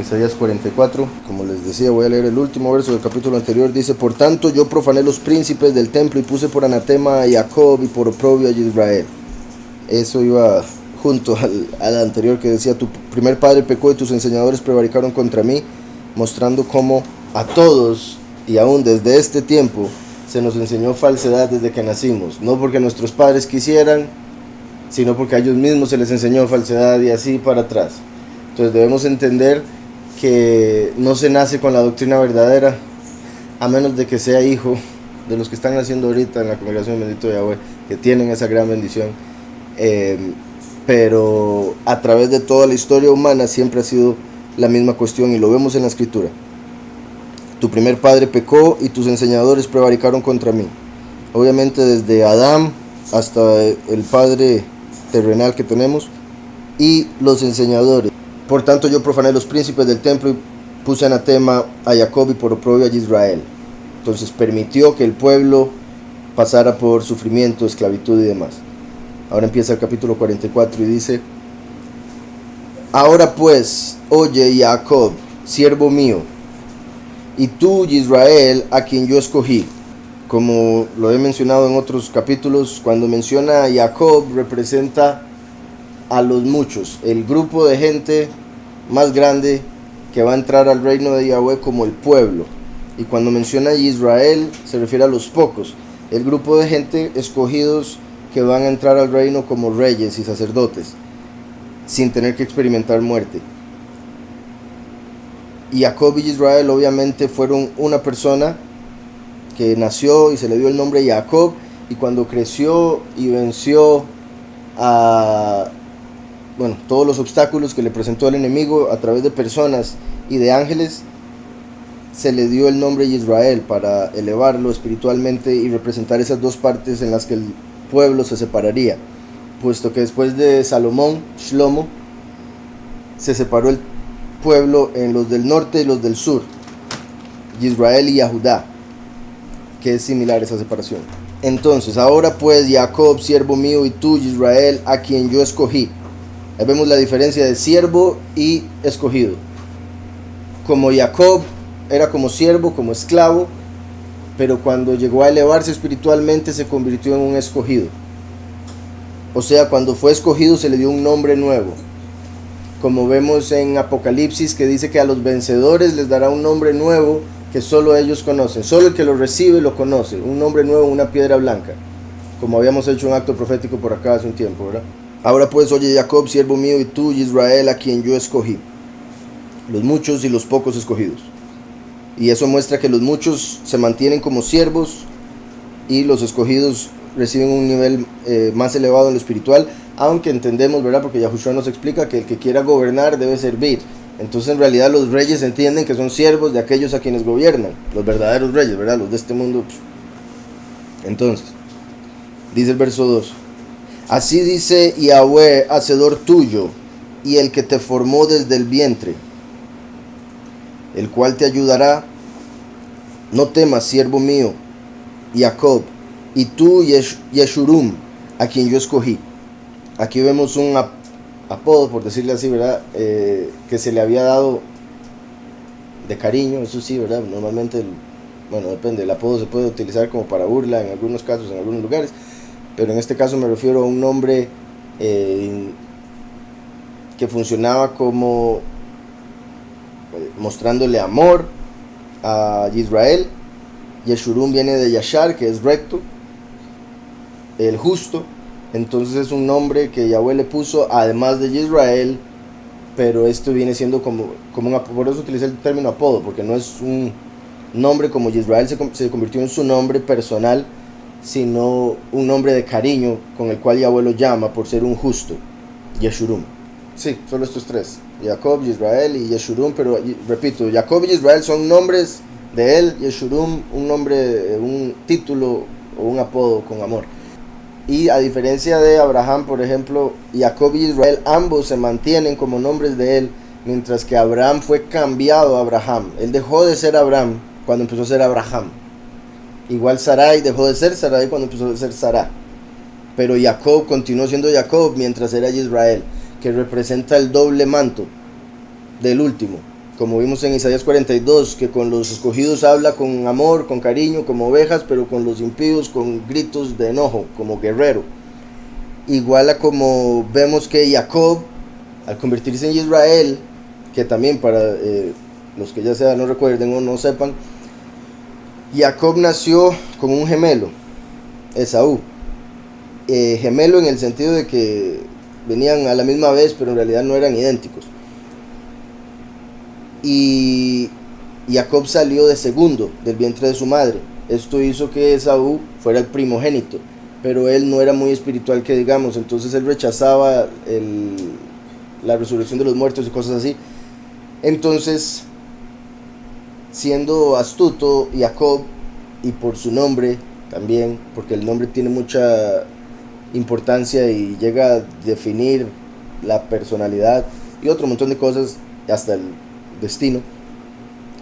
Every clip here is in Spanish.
Isaías 44, como les decía, voy a leer el último verso del capítulo anterior. Dice: por tanto yo profané los príncipes del templo y puse por anatema a Jacob y por oprobio a Israel. Eso iba junto al anterior que decía: tu primer padre pecó y tus enseñadores prevaricaron contra mí, mostrando cómo a todos y aún desde este tiempo se nos enseñó falsedad desde que nacimos, no porque nuestros padres quisieran, sino porque a ellos mismos se les enseñó falsedad, y así para atrás. Entonces debemos entender que no se nace con la doctrina verdadera a menos de que sea hijo de los que están naciendo ahorita en la congregación Bendito de Yahweh, que tienen esa gran bendición, pero a través de toda la historia humana siempre ha sido la misma cuestión, y lo vemos en la escritura. Tu primer padre pecó y tus enseñadores prevaricaron contra mí. Obviamente desde Adán hasta el padre terrenal que tenemos y los enseñadores. Por tanto yo profané los príncipes del templo y puse anatema a Jacob y por oprobio a Israel. Entonces permitió que el pueblo pasara por sufrimiento, esclavitud y demás. Ahora empieza el capítulo 44 y dice: ahora pues, oye Jacob, siervo mío, y tú Israel, a quien yo escogí. Como lo he mencionado en otros capítulos, cuando menciona a Jacob representa a los muchos, el grupo de gente más grande que va a entrar al reino de Yahweh como el pueblo. Y cuando menciona a Israel se refiere a los pocos, el grupo de gente escogidos que van a entrar al reino como reyes y sacerdotes, sin tener que experimentar muerte. Y Jacob y Israel obviamente fueron una persona que nació y se le dio el nombre Jacob, y cuando creció y venció a todos los obstáculos que le presentó el enemigo a través de personas y de ángeles, se le dio el nombre Israel para elevarlo espiritualmente y representar esas dos partes en las que el pueblo se separaría, puesto que después de Salomón, Shlomo, se separó el pueblo en los del norte y los del sur, Israel y Yahudá, que es similar esa separación. Entonces, ahora pues Jacob, siervo mío, y tú Israel, a quien yo escogí. Ahí vemos la diferencia de siervo y escogido. Como Jacob era como siervo, como esclavo, pero cuando llegó a elevarse espiritualmente se convirtió en un escogido. O sea, cuando fue escogido se le dio un nombre nuevo, como vemos en Apocalipsis, que dice que a los vencedores les dará un nombre nuevo que solo ellos conocen, solo el que lo recibe lo conoce, un nombre nuevo, una piedra blanca, como habíamos hecho un acto profético por acá hace un tiempo, ¿verdad? Ahora pues, oye Jacob, siervo mío, y tú Israel, a quien yo escogí, los muchos y los pocos escogidos. Y eso muestra que los muchos se mantienen como siervos y los escogidos reciben un nivel más elevado en lo espiritual, aunque entendemos, ¿verdad? Porque Yahushua nos explica que el que quiera gobernar debe servir. Entonces en realidad los reyes entienden que son siervos de aquellos a quienes gobiernan, los verdaderos reyes, ¿verdad? Los de este mundo. Entonces, dice el verso 2: así dice Yahweh, hacedor tuyo, y el que te formó desde el vientre, el cual te ayudará. No temas, siervo mío, Jacob, y tú Yeshurum, a quien yo escogí. Aquí vemos un apodo, por decirle así, ¿verdad? Que se le había dado de cariño, eso sí, ¿verdad? Normalmente, depende, el apodo se puede utilizar como para burla en algunos casos, en algunos lugares, pero en este caso me refiero a un nombre que funcionaba como mostrándole amor a Israel. Yeshurum viene de Yashar, que es recto, el justo. Entonces es un nombre que Yahweh le puso además de Israel, pero esto viene siendo como por eso utilicé el término apodo, porque no es un nombre como Israel se convirtió en su nombre personal, sino un nombre de cariño con el cual Yahweh lo llama por ser un justo, Yeshurum. Sí, solo estos tres, Jacob, Israel y Yeshurum, pero repito, Jacob y Israel son nombres de él, Yeshurum un nombre, un título o un apodo con amor. Y a diferencia de Abraham, por ejemplo, Jacob y Israel ambos se mantienen como nombres de él, mientras que Abraham fue cambiado a Abraham. Él dejó de ser Abraham cuando empezó a ser Abraham. Igual Sarai dejó de ser Sarai cuando empezó a ser Sará. Pero Jacob continuó siendo Jacob mientras era Israel, que representa el doble manto del último. como vimos en Isaías 42, que con los escogidos habla con amor, con cariño, como ovejas, pero con los impíos con gritos de enojo, como guerrero. Igual a como vemos que Jacob, al convertirse en Israel, que también para los que ya sea no recuerden o no sepan, Jacob nació con un gemelo, Esaú. Gemelo en el sentido de que venían a la misma vez, pero en realidad no eran idénticos. Y Jacob salió de segundo del vientre de su madre. Esto hizo que Esaú fuera el primogénito, pero él no era muy espiritual, que digamos, entonces él rechazaba la resurrección de los muertos y cosas así. Entonces, siendo astuto Jacob, y por su nombre también, porque el nombre tiene mucha importancia y llega a definir la personalidad y otro montón de cosas, hasta el destino.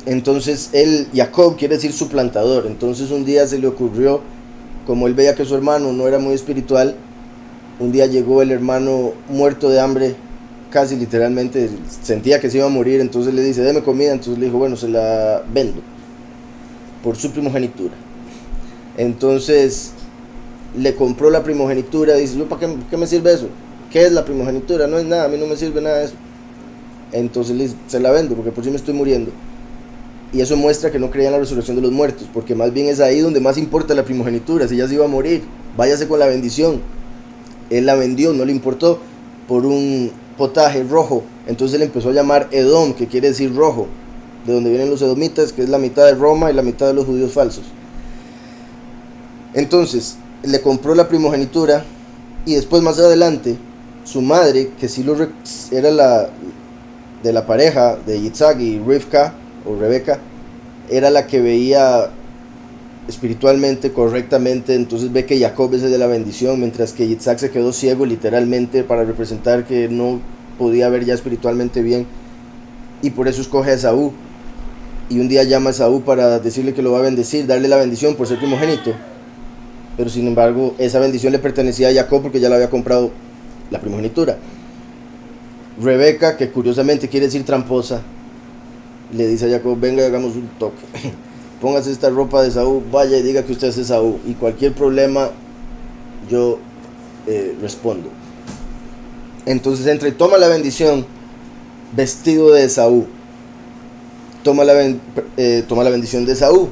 Entonces Jacob quiere decir suplantador. Entonces un día se le ocurrió, como él veía que su hermano no era muy espiritual, un día llegó el hermano muerto de hambre, casi literalmente, sentía que se iba a morir, entonces le dice, deme comida. Entonces le dijo, bueno, se la vendo por su primogenitura. Entonces le compró la primogenitura. Dice, ¿yo para qué me sirve eso? ¿Qué es la primogenitura? No es nada, a mí no me sirve nada de eso. Entonces le dice, se la vendo porque por si me estoy muriendo. Y eso muestra que no creía en la resurrección de los muertos, porque más bien es ahí donde más importa la primogenitura. Si ya se iba a morir, váyase con la bendición. Él la vendió, no le importó, por un potaje rojo. Entonces él empezó a llamar Edom, que quiere decir rojo, de donde vienen los edomitas, que es la mitad de Roma y la mitad de los judíos falsos. Entonces le compró la primogenitura, y después más adelante su madre, que sí era de la pareja de Yitzhak y Rivka o Rebeca, era la que veía espiritualmente correctamente. Entonces ve que Jacob es el de la bendición, mientras que Yitzhak se quedó ciego literalmente, para representar que no podía ver ya espiritualmente bien, y por eso escoge a Esaú. Y un día llama a Esaú para decirle que lo va a bendecir, darle la bendición por ser primogénito, pero sin embargo esa bendición le pertenecía a Jacob porque ya la había comprado la primogenitura. Rebeca, que curiosamente quiere decir tramposa, le dice a Jacob, venga, hagamos un toque, póngase esta ropa de Esaú, vaya y diga que usted es Esaú, y cualquier problema yo respondo. Entonces entra y toma la bendición vestido de Esaú, toma la bendición de Esaú.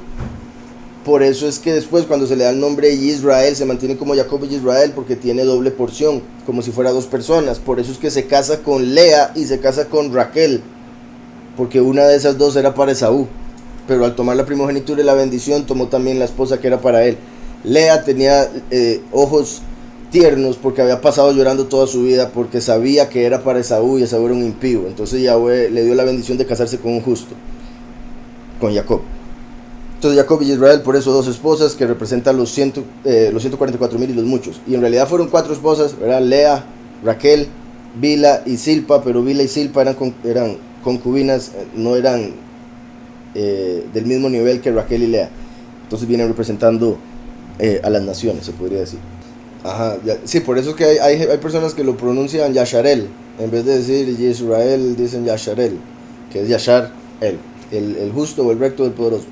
Por eso es que después, cuando se le da el nombre Israel, se mantiene como Jacob y Israel, porque tiene doble porción, como si fuera dos personas. Por eso es que se casa con Lea y se casa con Raquel, porque una de esas dos era para Esaú, pero al tomar la primogenitura y la bendición, tomó también la esposa que era para él. Lea tenía ojos tiernos porque había pasado llorando toda su vida, porque sabía que era para Esaú y Esaú era un impío. Entonces Yahweh le dio la bendición de casarse con un justo, con Jacob. Entonces Jacob y Israel, por eso dos esposas que representan los 144,000 y los muchos. Y en realidad fueron 4 esposas, eran Lea, Raquel, Bila y Silpa, pero Bila y Silpa eran concubinas, no eran del mismo nivel que Raquel y Lea. Entonces vienen representando a las naciones, se podría decir. Ajá, sí, por eso es que hay personas que lo pronuncian Yasharel, en vez de decir Israel, dicen Yasharel, que es Yashar, el justo o el recto del poderoso.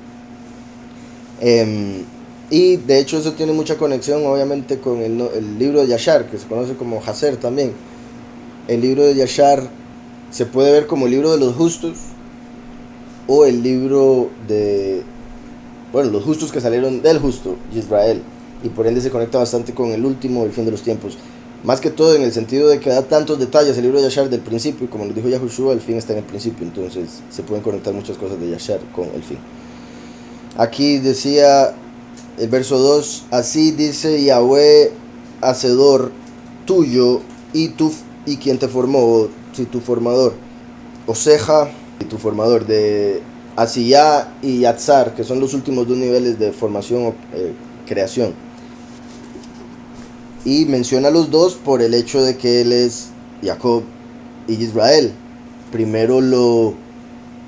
Y de hecho eso tiene mucha conexión obviamente con el libro de Yashar, que se conoce como Haser también. El libro de Yashar se puede ver como el libro de los justos, o el libro de, bueno, los justos que salieron del justo, Israel, y por ende se conecta bastante con el último, el fin de los tiempos, más que todo en el sentido de que da tantos detalles el libro de Yashar del principio, y como nos dijo Yahushua, el fin está en el principio, entonces se pueden conectar muchas cosas de Yashar con el fin. Aquí decía el verso 2, así dice Yahweh, hacedor tuyo, y quien te formó, si tu formador, Oseja, y tu formador, de Asiyah y Yatzar, que son los últimos 2 niveles de formación o creación. Y menciona a los dos por el hecho de que él es Jacob y Israel. Primero lo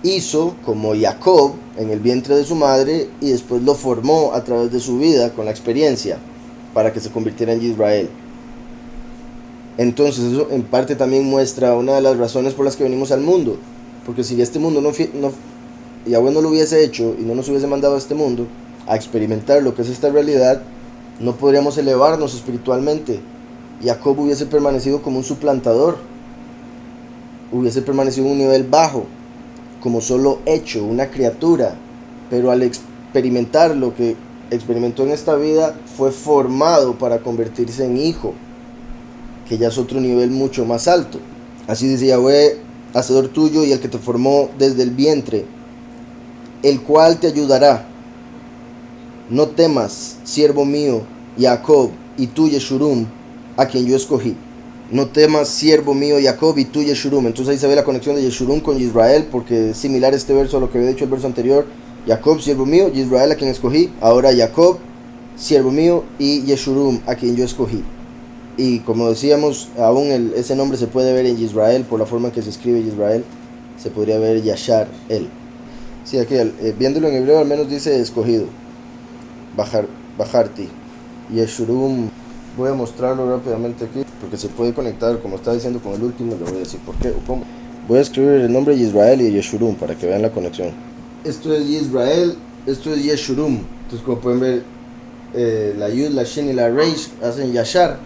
hizo como Jacob en el vientre de su madre, y después lo formó a través de su vida con la experiencia para que se convirtiera en Israel. Entonces eso en parte también muestra una de las razones por las que venimos al mundo, porque si este mundo Yahweh no lo hubiese hecho y no nos hubiese mandado a este mundo a experimentar lo que es esta realidad, no podríamos elevarnos espiritualmente. Jacob hubiese permanecido como un suplantador, hubiese permanecido en un nivel bajo, como solo hecho, una criatura, pero al experimentar lo que experimentó en esta vida, fue formado para convertirse en hijo, que ya es otro nivel mucho más alto. Así dice Yahweh, hacedor tuyo y el que te formó desde el vientre, el cual te ayudará. No temas, siervo mío, Jacob, y tú, Yeshurum, a quien yo escogí. No temas, siervo mío, Jacob, y tú, Yeshurum. Entonces ahí se ve la conexión de Yeshurum con Israel, porque es similar este verso a lo que había dicho el verso anterior. Jacob, siervo mío, Israel, a quien escogí. Ahora Jacob, siervo mío, y Yeshurum, a quien yo escogí. Y como decíamos, aún ese nombre se puede ver en Israel, por la forma en que se escribe Israel, se podría ver Yashar, él. Sí, aquí viéndolo en hebreo al menos dice escogido, bajarti. Yeshurum, voy a mostrarlo rápidamente aquí, porque se puede conectar, como está diciendo, con el último, le voy a decir por qué o cómo. Voy a escribir el nombre de Israel y de Yeshurum para que vean la conexión. Esto es Israel, esto es Yeshurum. Entonces, como pueden ver, la Yud, la Shin y la Reish hacen Yashar.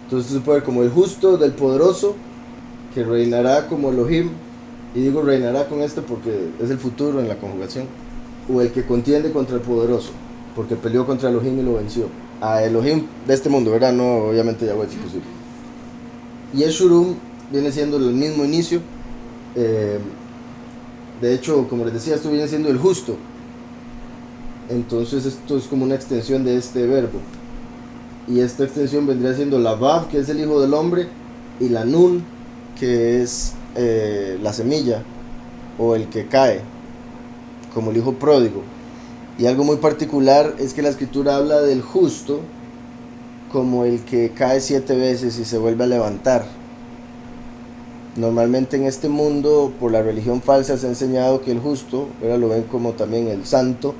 Entonces se puede ver como el justo del poderoso, que reinará como Elohim. Y digo reinará con porque es el futuro en la conjugación. O el que contiende contra el poderoso, porque peleó contra Elohim y lo venció. A Elohim de este mundo, ¿verdad? No, obviamente Yahweh es imposible. Y Yeshurum viene siendo el mismo inicio. De hecho, como les decía, esto viene siendo el justo. Entonces esto es como una extensión de este verbo. Y esta extensión vendría siendo la Vav, que es el hijo del hombre, y la Nun, que es la semilla, o el que cae, como el hijo pródigo. Y algo muy particular es que la escritura habla del justo como el que cae 7 veces y se vuelve a levantar. Normalmente en este mundo, por la religión falsa, se ha enseñado que el justo, ahora lo ven como también el santo,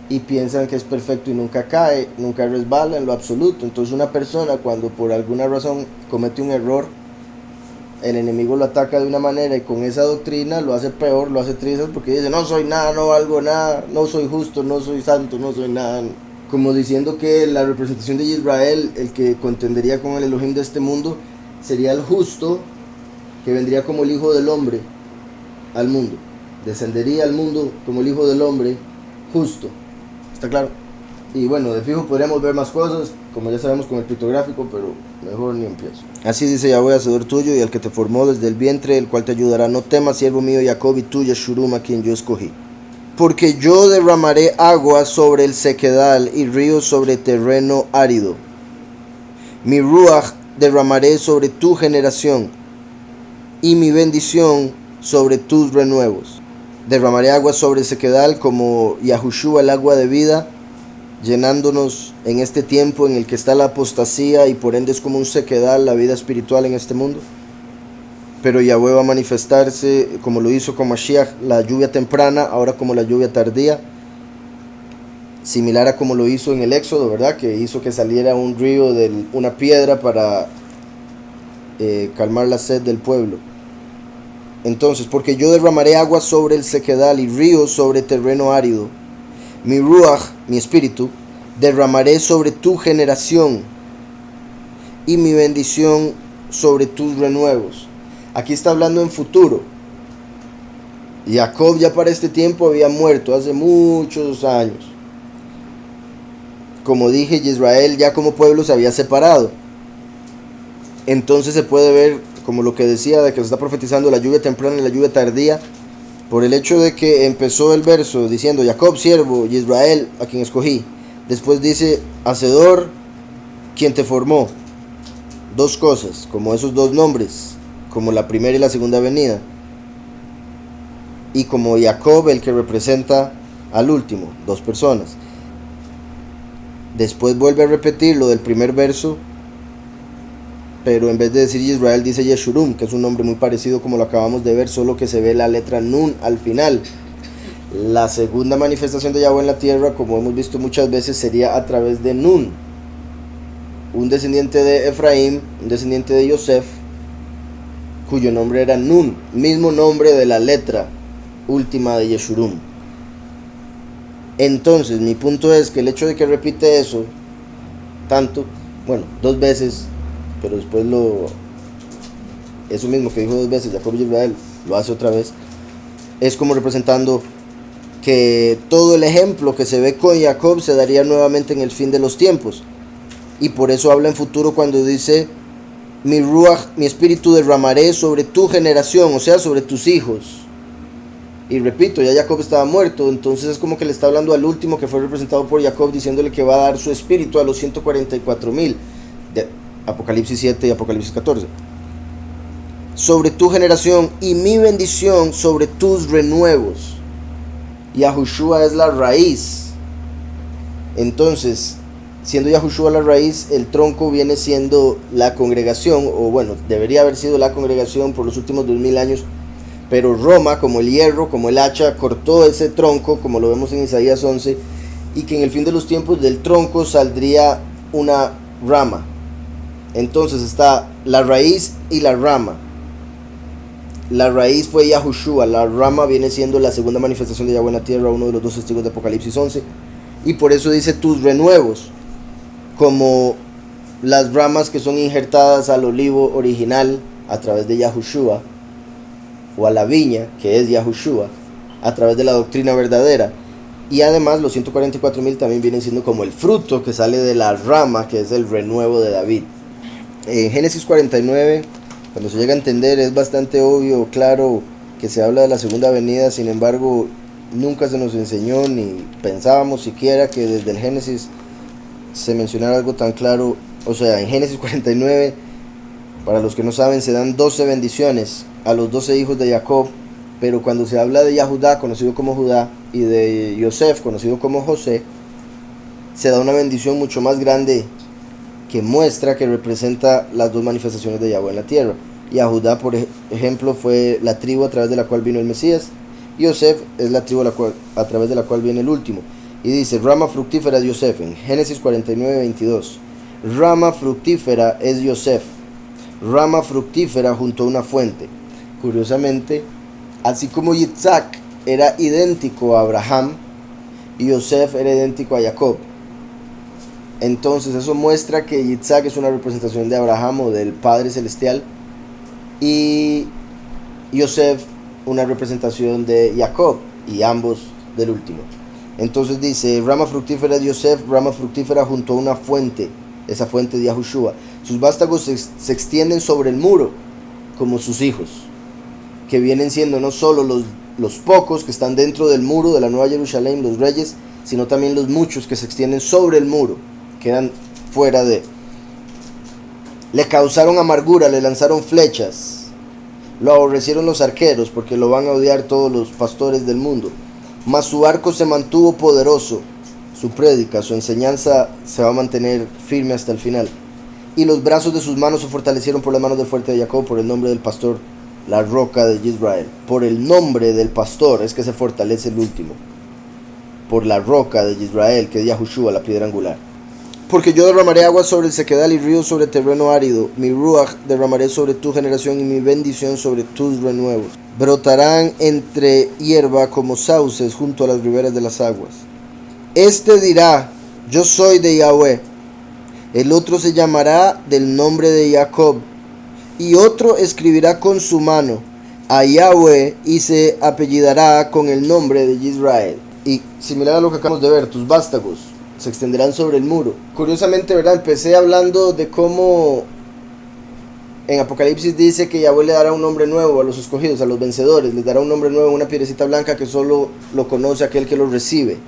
y piensan que es perfecto y nunca cae, nunca resbala en lo absoluto. Entonces una persona, cuando por alguna razón comete un error, el enemigo lo ataca de una manera y con esa doctrina lo hace peor, lo hace trizas, porque dice: no soy nada, no valgo nada, no soy justo, no soy santo, no soy nada. Como diciendo que la representación de Israel, el que contendería con el Elohim de este mundo, sería el justo, que vendría como el hijo del hombre al mundo, descendería al mundo como el hijo del hombre justo. ¿Está claro? Y bueno, de fijo podríamos ver más cosas, como ya sabemos con el pictográfico, pero mejor ni empiezo. Así dice Yahweh, hacedor tuyo y el que te formó desde el vientre, el cual te ayudará. No temas, siervo mío Jacob, y tú, Yeshurum, a quien yo escogí. Porque yo derramaré agua sobre el sequedal y ríos sobre terreno árido. Mi ruach derramaré sobre tu generación y mi bendición sobre tus renuevos. Derramaré agua sobre el sequedal como Yahushua, el agua de vida, llenándonos en este tiempo en el que está la apostasía y por ende es como un sequedal la vida espiritual en este mundo. Pero Yahweh va a manifestarse como lo hizo con Mashiach, la lluvia temprana, ahora como la lluvia tardía, similar a como lo hizo en el Éxodo, ¿verdad? Que hizo que saliera un río de una piedra para calmar la sed del pueblo. Entonces, porque yo derramaré agua sobre el sequedal y ríos sobre terreno árido. Mi ruach, mi espíritu, derramaré sobre tu generación y mi bendición sobre tus renuevos. Aquí está hablando en futuro. Jacob ya para este tiempo había muerto hace muchos años. Como dije, Israel ya como pueblo se había separado. Entonces se puede ver como lo que decía de que se está profetizando la lluvia temprana y la lluvia tardía, por el hecho de que empezó el verso diciendo Jacob siervo y Israel a quien escogí. Después dice hacedor, quien te formó. Dos cosas, como esos dos nombres, como la primera y la segunda venida, y como Jacob, el que representa al último, dos personas. Después vuelve a repetir lo del primer verso, pero en vez de decir Israel dice Yeshurum, que es un nombre muy parecido como lo acabamos de ver, solo que se ve la letra Nun al final. La segunda manifestación de Yahweh en la tierra, como hemos visto muchas veces, sería a través de Nun, un descendiente de Efraín, un descendiente de Yosef, cuyo nombre era Nun, mismo nombre de la letra última de Yeshurun. Entonces mi punto es que el hecho de que repite eso tanto, bueno, 2 veces, pero después eso mismo que dijo 2 veces Jacob y Israel, lo hace otra vez, es como representando que todo el ejemplo que se ve con Jacob se daría nuevamente en el fin de los tiempos. Y por eso habla en futuro cuando dice: mi ruach, mi espíritu derramaré sobre tu generación, o sea, sobre tus hijos. Y repito, ya Jacob estaba muerto, entonces es como que le está hablando al último que fue representado por Jacob, diciéndole que va a dar su espíritu a los 144,000 de Apocalipsis 7 y Apocalipsis 14. Sobre tu generación, y mi bendición sobre tus renuevos. Yahushua es la raíz. Entonces, siendo Yahushua la raíz, el tronco viene siendo la congregación, o bueno, debería haber sido la congregación por los últimos 2000 años, pero Roma, como el hierro, como el hacha, cortó ese tronco, como lo vemos en Isaías 11, y que en el fin de los tiempos del tronco saldría una rama. Entonces está la raíz y la rama. La raíz fue Yahushua, la rama viene siendo la segunda manifestación de Yahweh en la tierra, uno de los 2 testigos de Apocalipsis 11, y por eso dice tus renuevos, como las ramas que son injertadas al olivo original a través de Yahushua, o a la viña, que es Yahushua, a través de la doctrina verdadera. Y además los 144,000 también vienen siendo como el fruto que sale de la rama, que es el renuevo de David. En Génesis 49, cuando se llega a entender, es bastante obvio, claro, que se habla de la segunda venida. Sin embargo, nunca se nos enseñó, ni pensábamos siquiera que desde el Génesis se mencionara algo tan claro. O sea, en Génesis 49, para los que no saben, se dan 12 bendiciones a los 12 hijos de Jacob, pero cuando se habla de Yahudá, conocido como Judá, y de Yosef, conocido como José, se da una bendición mucho más grande que muestra, que representa las 2 manifestaciones de Yahweh en la tierra. Yahudá, por ejemplo, fue la tribu a través de la cual vino el Mesías, y Yosef es la tribu a través de la cual viene el último. Y dice, rama fructífera es Yosef, en Génesis 49, 22. Rama fructífera es Yosef, rama fructífera junto a una fuente. Curiosamente, así como Yitzhak era idéntico a Abraham, y Yosef era idéntico a Jacob. Entonces eso muestra que Yitzhak es una representación de Abraham o del Padre Celestial, y Yosef una representación de Jacob, y ambos del último. Entonces dice, rama fructífera de Yosef, rama fructífera junto a una fuente, esa fuente de Yahushua. Sus vástagos se extienden sobre el muro, como sus hijos, que vienen siendo no solo los pocos que están dentro del muro de la Nueva Jerusalén, los reyes, sino también los muchos que se extienden sobre el muro, quedan fuera de. Le causaron amargura, le lanzaron flechas, lo aborrecieron los arqueros, porque lo van a odiar todos los pastores del mundo. Mas su arco se mantuvo poderoso, su prédica, su enseñanza se va a mantener firme hasta el final. Y los brazos de sus manos se fortalecieron por las manos del fuerte de Jacob, por el nombre del pastor, la roca de Israel. Por el nombre del pastor es que se fortalece el último, por la roca de Israel, que es Yahushua, la piedra angular. Porque yo derramaré agua sobre el sequedal y ríos sobre terreno árido. Mi ruach derramaré sobre tu generación y mi bendición sobre tus renuevos. Brotarán entre hierba como sauces junto a las riberas de las aguas. Este dirá, yo soy de Yahweh. El otro se llamará del nombre de Jacob. Y otro escribirá con su mano a Yahweh y se apellidará con el nombre de Israel. Y similar a lo que acabamos de ver, tus vástagos se extenderán sobre el muro. Curiosamente, ¿verdad? Empecé hablando de cómo en Apocalipsis dice que Yahweh le dará un nombre nuevo a los escogidos, a los vencedores. Les dará un nombre nuevo, una piedrecita blanca que solo lo conoce aquel que lo recibe.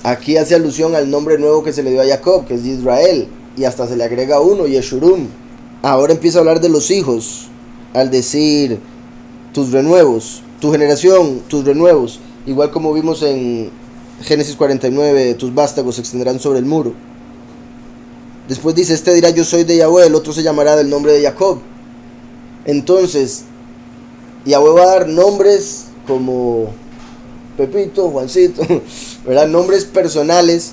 Aquí hace alusión al nombre nuevo que se le dio a Jacob, que es Israel, y hasta se le agrega uno, Yeshurun. Ahora empieza a hablar de los hijos, al decir tus renuevos, tu generación, tus renuevos, igual como vimos en Génesis 49, tus vástagos se extenderán sobre el muro. Después dice, este dirá yo soy de Yahweh, el otro se llamará del nombre de Jacob. Entonces, Yahweh va a dar nombres como Pepito, Juancito, ¿verdad? Nombres personales,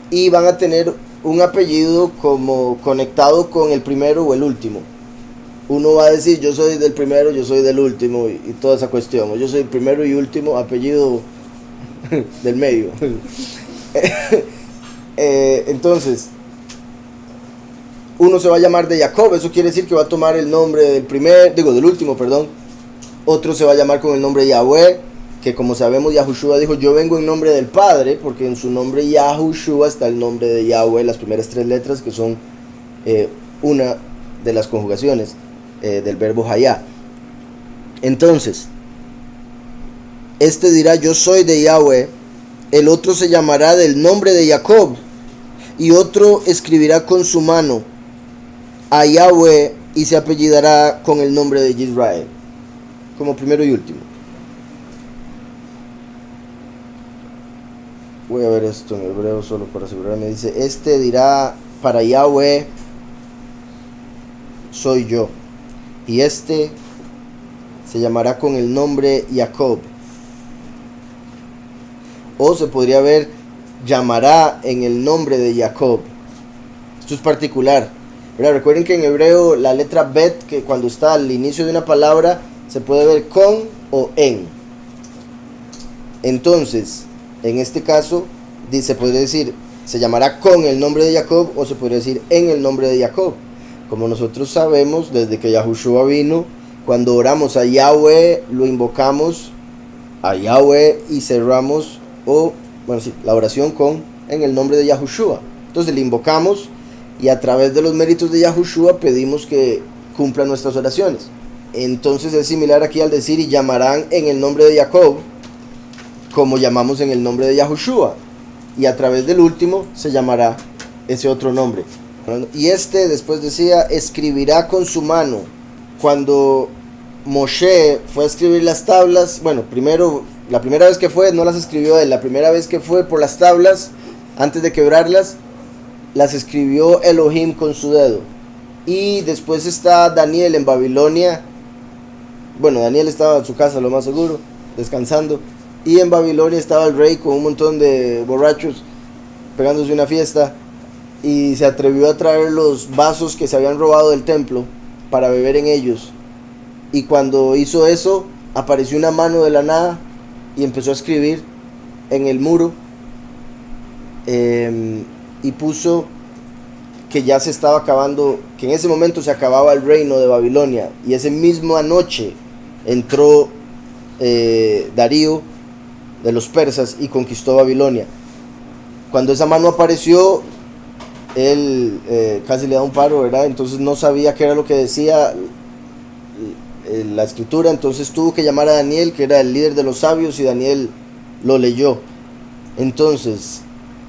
y van a tener un apellido como conectado con el primero o el último. uno va a decir yo soy del primero, yo soy del último y toda esa cuestión, o yo soy el primero y último, apellido del medio. Entonces, uno se va a llamar de Jacob, eso quiere decir que va a tomar el nombre del último, perdón. Otro se va a llamar con el nombre de Yahweh, que como sabemos Yahushua dijo, yo vengo en nombre del Padre, porque en su nombre Yahushua está el nombre de Yahweh, las primeras 3 letras, que son una de las conjugaciones del verbo Hayá. Entonces, este dirá yo soy de Yahweh, el otro se llamará del nombre de Jacob, y otro escribirá con su mano a Yahweh y se apellidará con el nombre de Israel, como primero y último. Voy a ver esto en hebreo solo para asegurarme. Dice, este dirá para Yahweh soy yo, y este se llamará con el nombre Jacob. O se podría ver llamará en el nombre de Jacob. Esto es particular. ¿Verdad? Recuerden que en hebreo la letra bet, que cuando está al inicio de una palabra, se puede ver con o en. Entonces, en este caso, se podría decir, se llamará con el nombre de Jacob, o se podría decir en el nombre de Jacob. Como nosotros sabemos, desde que Yahushua vino, cuando oramos a Yahweh, lo invocamos a Yahweh y cerramos, la oración con en el nombre de Yahushua. Entonces le invocamos y a través de los méritos de Yahushua pedimos que cumpla nuestras oraciones. Entonces es similar aquí al decir y llamarán en el nombre de Jacob, como llamamos en el nombre de Yahushua, y a través del último se llamará ese otro nombre. Y este después decía escribirá con su mano. Cuando Moshe fue a escribir las tablas, la primera vez que fue no las escribió él, la primera vez que fue por las tablas, antes de quebrarlas, las escribió Elohim con su dedo. Y después está Daniel en Babilonia. Daniel estaba en su casa, lo más seguro, descansando. Y en Babilonia estaba el rey con un montón de borrachos pegándose una fiesta. Y se atrevió a traer los vasos que se habían robado del templo para beber en ellos. Y cuando hizo eso, apareció una mano de la nada y empezó a escribir en el muro. Y puso que ya se estaba acabando, que en ese momento se acababa el reino de Babilonia. Y esa misma noche entró Darío de los persas y conquistó Babilonia. Cuando esa mano apareció, él casi le da un paro, ¿verdad? Entonces no sabía qué era lo que decía la escritura, entonces tuvo que llamar a Daniel, que era el líder de los sabios, y Daniel lo leyó. Entonces,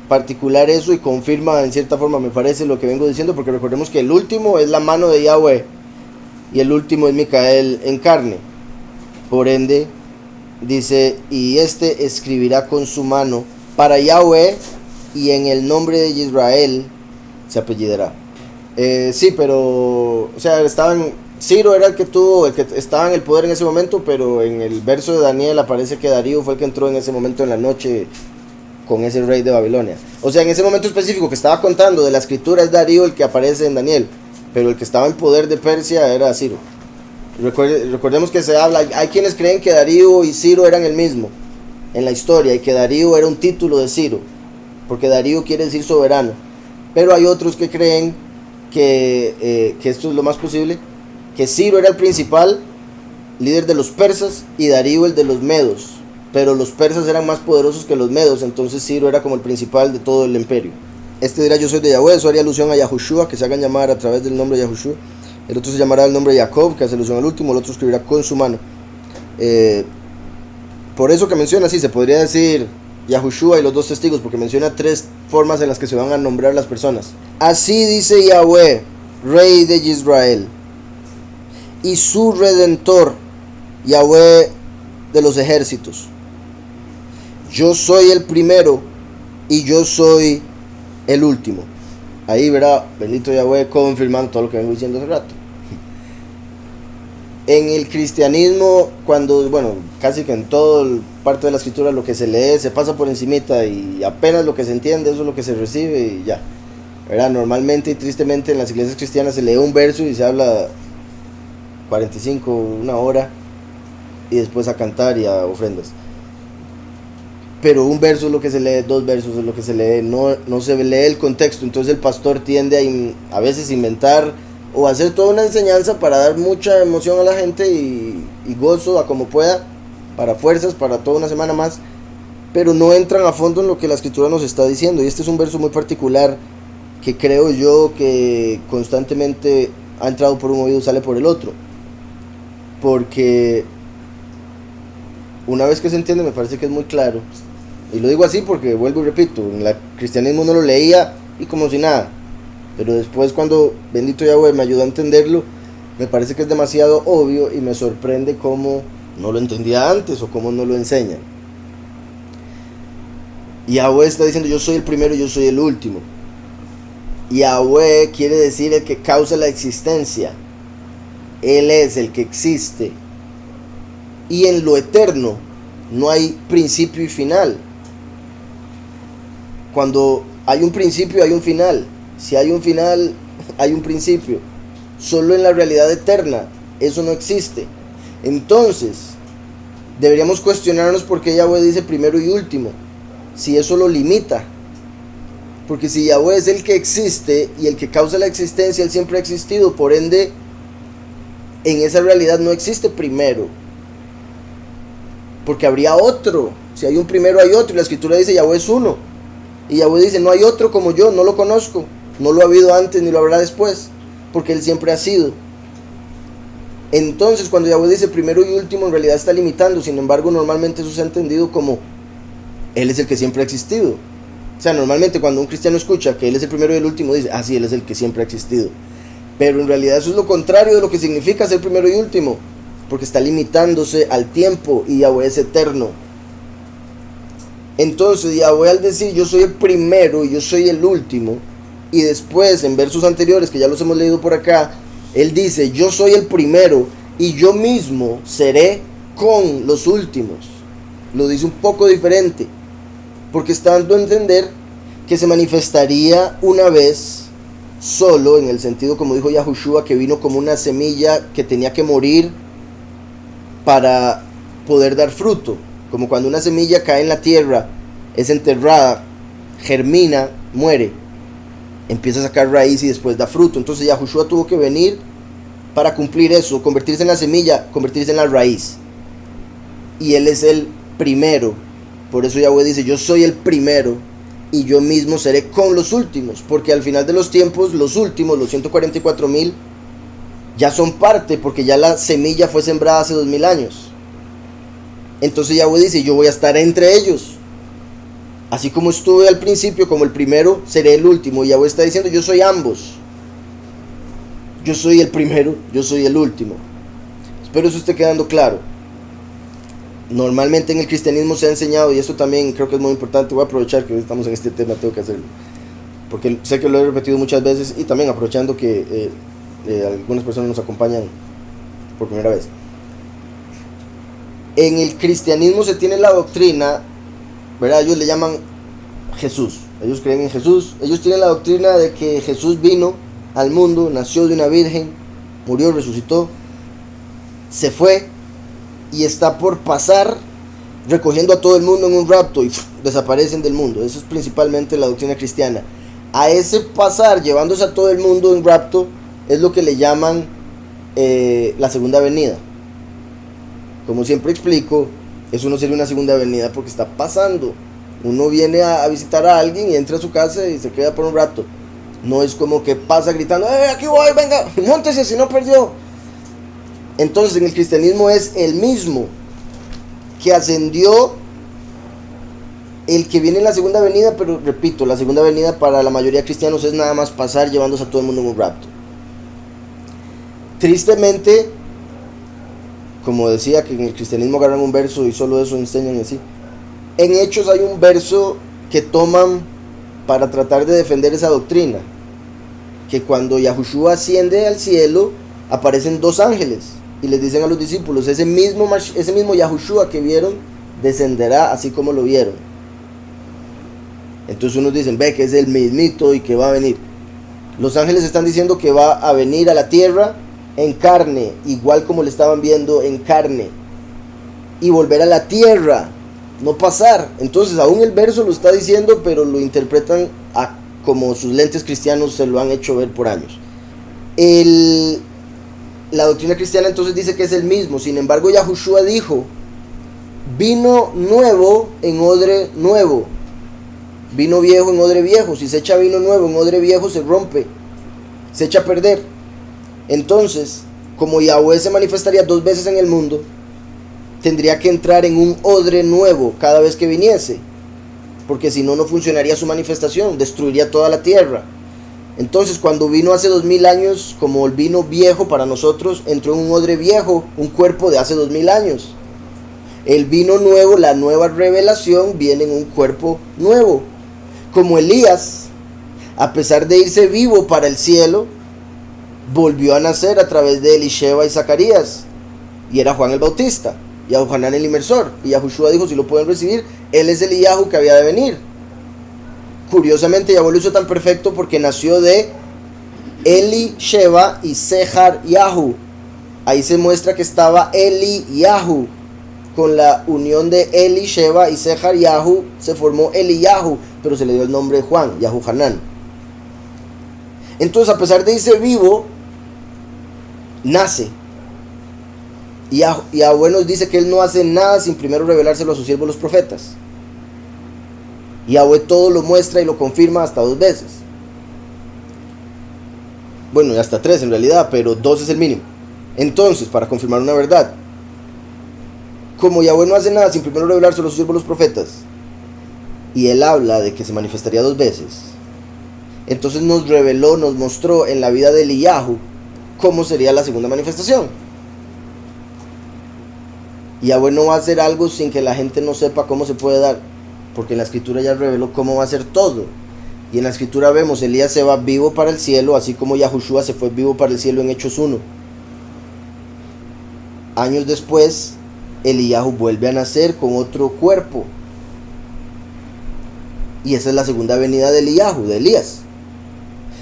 particular eso, y confirma en cierta forma, me parece, lo que vengo diciendo, porque recordemos que el último es la mano de Yahweh y el último es Micael en carne. Por ende, dice, y este escribirá con su mano para Yahweh y en el nombre de Israel se apellidará. Sí, pero, Ciro era el que estaba en el poder en ese momento, pero en el verso de Daniel aparece que Darío fue el que entró en ese momento en la noche con ese rey de Babilonia. O sea, en ese momento específico que estaba contando de la escritura es Darío el que aparece en Daniel, pero el que estaba en poder de Persia era Ciro. Recordemos que se habla, hay quienes creen que Darío y Ciro eran el mismo en la historia, y que Darío era un título de Ciro, porque Darío quiere decir soberano. Pero hay otros que creen que esto es lo más posible, que Ciro era el principal líder de los persas y Darío el de los medos, pero los persas eran más poderosos que los medos, entonces Ciro era como el principal de todo el imperio. Este dirá yo soy de Yahweh, eso haría alusión a Yahushua, que se hagan llamar a través del nombre de Yahushua. El otro se llamará el nombre de Jacob, que hace alusión al último. El otro escribirá con su mano. Por eso que menciona así, se podría decir Yahushua y los dos testigos, porque menciona 3 formas en las que se van a nombrar las personas. Así dice Yahweh, Rey de Israel, y su Redentor, Yahweh de los ejércitos. Yo soy el primero y yo soy el último. Ahí verá, bendito Yahweh, confirmando todo lo que vengo diciendo hace rato. En el cristianismo, casi que en toda parte de la escritura lo que se lee se pasa por encimita y apenas lo que se entiende, eso es lo que se recibe y ya. ¿Verdad? Normalmente y tristemente en las iglesias cristianas se lee un verso y se habla 45, una hora, y después a cantar y a ofrendas. Pero un verso es lo que se lee, 2 versos es lo que se lee, no se lee el contexto. Entonces el pastor tiende a veces inventar o hacer toda una enseñanza para dar mucha emoción a la gente y gozo a como pueda, para fuerzas, para toda una semana más, pero no entran a fondo en lo que la escritura nos está diciendo. Y este es un verso muy particular que creo yo que constantemente ha entrado por un oído y sale por el otro, porque una vez que se entiende me parece que es muy claro. Y lo digo así porque, vuelvo y repito, en el cristianismo no lo leía y como si nada, pero después, cuando bendito Yahweh me ayudó a entenderlo, me parece que es demasiado obvio y me sorprende cómo no lo entendía antes o cómo no lo enseñan. Yahweh está diciendo: yo soy el primero y yo soy el último. Yahweh quiere decir el que causa la existencia. Él es el que existe. Y en lo eterno no hay principio y final. Cuando hay un principio hay un final. Si hay un final, hay un principio. Solo en la realidad eterna eso no existe. Entonces deberíamos cuestionarnos por qué Yahweh dice primero y último, si eso lo limita. Porque si Yahweh es el que existe y el que causa la existencia, Él siempre ha existido. Por ende, en esa realidad no existe primero, porque habría otro. Si hay un primero hay otro, y la escritura dice Yahweh es uno. Y Yahweh dice: no hay otro como yo, no lo conozco, no lo ha habido antes ni lo habrá después, porque Él siempre ha sido. Entonces, cuando Yahweh dice primero y último, en realidad está limitando. Sin embargo, normalmente eso se ha entendido como Él es el que siempre ha existido. O sea, normalmente cuando un cristiano escucha que Él es el primero y el último, dice: ah, sí, Él es el que siempre ha existido. Pero en realidad eso es lo contrario de lo que significa ser primero y último, porque está limitándose al tiempo, y Yahweh es eterno. Entonces Yahweh, al decir yo soy el primero y yo soy el último, y después en versos anteriores que ya los hemos leído por acá, Él dice: yo soy el primero y yo mismo seré con los últimos. Lo dice un poco diferente, porque está dando a entender que se manifestaría una vez solo, en el sentido como dijo Yahushua, que vino como una semilla que tenía que morir para poder dar fruto. Como cuando una semilla cae en la tierra, es enterrada, germina, muere, empieza a sacar raíz y después da fruto. Entonces Yahushua tuvo que venir para cumplir eso, convertirse en la semilla, convertirse en la raíz. Y Él es el primero. Por eso Yahweh dice: yo soy el primero y yo mismo seré con los últimos. Porque al final de los tiempos, los últimos, los 144,000, ya son parte, porque ya la semilla fue sembrada hace 2000 años. Entonces Yahweh dice: yo voy a estar entre ellos. Así como estuve al principio como el primero, seré el último. Y Yahweh está diciendo: yo soy ambos. Yo soy el primero, yo soy el último. Espero eso esté quedando claro. Normalmente en el cristianismo se ha enseñado, y esto también creo que es muy importante, voy a aprovechar que estamos en este tema, tengo que hacerlo, porque sé que lo he repetido muchas veces, y también aprovechando que algunas personas nos acompañan por primera vez. En el cristianismo se tiene la doctrina, ¿verdad? Ellos le llaman Jesús, ellos creen en Jesús, ellos tienen la doctrina de que Jesús vino al mundo, nació de una virgen, murió, resucitó, se fue y está por pasar recogiendo a todo el mundo en un rapto y desaparecen del mundo. Eso es principalmente la doctrina cristiana. A ese pasar, llevándose a todo el mundo en rapto, es lo que le llaman la segunda venida. Como siempre explico, eso no sería una segunda venida porque está pasando. Uno viene a visitar a alguien y entra a su casa y se queda por un rato. No es como que pasa gritando: aquí voy, venga, móntese si no perdió. Entonces en el cristianismo es el mismo que ascendió, el que viene en la segunda venida. Pero repito, la segunda venida para la mayoría de cristianos es nada más pasar llevándose a todo el mundo en un rapto. Tristemente, como decía, que en el cristianismo agarran un verso y solo eso enseñan así. En Hechos hay un verso que toman para tratar de defender esa doctrina, que cuando Yahushua asciende al cielo, aparecen 2 ángeles y les dicen a los discípulos: ese mismo Yahushua que vieron descenderá así como lo vieron. Entonces unos dicen: ve que es el mismito y que va a venir. Los ángeles están diciendo que va a venir a la tierra en carne, igual como le estaban viendo en carne, y volver a la tierra, no pasar. Entonces aún el verso lo está diciendo, pero lo interpretan como sus lentes cristianos se lo han hecho ver por años. La doctrina cristiana entonces dice que es el mismo. Sin embargo, Yahushua dijo: vino nuevo en odre nuevo, vino viejo en odre viejo. Si se echa vino nuevo en odre viejo, se rompe, se echa a perder. Entonces, como Yahweh se manifestaría 2 veces en el mundo, tendría que entrar en un odre nuevo cada vez que viniese, porque si no, no funcionaría su manifestación, destruiría toda la tierra. Entonces, cuando vino hace 2000 años, como el vino viejo para nosotros, entró en un odre viejo, un cuerpo de hace 2000 años. El vino nuevo, la nueva revelación, viene en un cuerpo nuevo. Como Elías, a pesar de irse vivo para el cielo, volvió a nacer a través de Elisheba y Zacarías, y era Juan el Bautista, y Yohanan el Inmersor. Y Yahushua dijo: si lo pueden recibir, él es el Eliyahu que había de venir. Curiosamente, Yahweh lo hizo tan perfecto porque nació de Elisheba y Sehar Yahu. Ahí se muestra que estaba Eliyahu. Con la unión de Elisheba y Sehar Yahu se formó Eliyahu, pero se le dio el nombre de Juan, Yahuhanan. Entonces, a pesar de irse vivo, nace. Y Yahweh nos dice que él no hace nada sin primero revelárselo a sus siervos los profetas. Yahweh todo lo muestra y lo confirma hasta 2 veces. Bueno, y hasta 3 en realidad, pero 2 es el mínimo. Entonces, para confirmar una verdad, como Yahweh no hace nada sin primero revelárselo a sus siervos los profetas, y él habla de que se manifestaría 2 veces, entonces nos reveló, nos mostró en la vida de Eliyahu cómo sería la segunda manifestación. Yahweh no va a hacer algo sin que la gente no sepa cómo se puede dar, porque en la escritura ya reveló cómo va a ser todo. Y en la escritura vemos: Elías se va vivo para el cielo, así como Yahushua se fue vivo para el cielo en Hechos 1. Años después, Eliyahu vuelve a nacer con otro cuerpo, y esa es la segunda venida de Eliyahu, de Elías.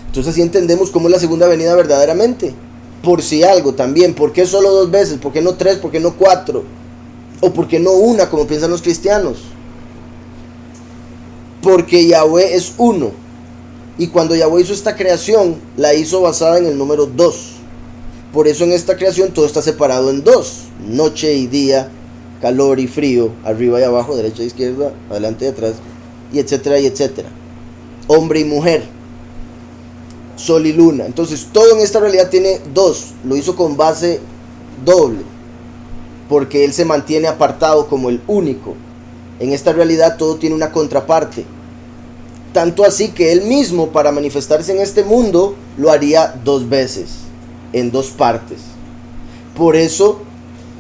Entonces así entendemos cómo es la segunda venida verdaderamente. Por si algo también, ¿por qué solo 2 veces? ¿Por qué no 3? ¿Por qué no 4? ¿O por qué no una, como piensan los cristianos? Porque Yahweh es uno, y cuando Yahweh hizo esta creación, la hizo basada en el número 2. Por eso en esta creación todo está separado en 2: noche y día, calor y frío, arriba y abajo, derecha e izquierda, adelante y atrás, y etcétera y etcétera. Hombre y mujer, sol y luna. Entonces todo en esta realidad tiene 2. Lo hizo con base doble, porque él se mantiene apartado como el único. En esta realidad todo tiene una contraparte. Tanto así que él mismo, para manifestarse en este mundo, lo haría 2 veces, en 2 partes. Por eso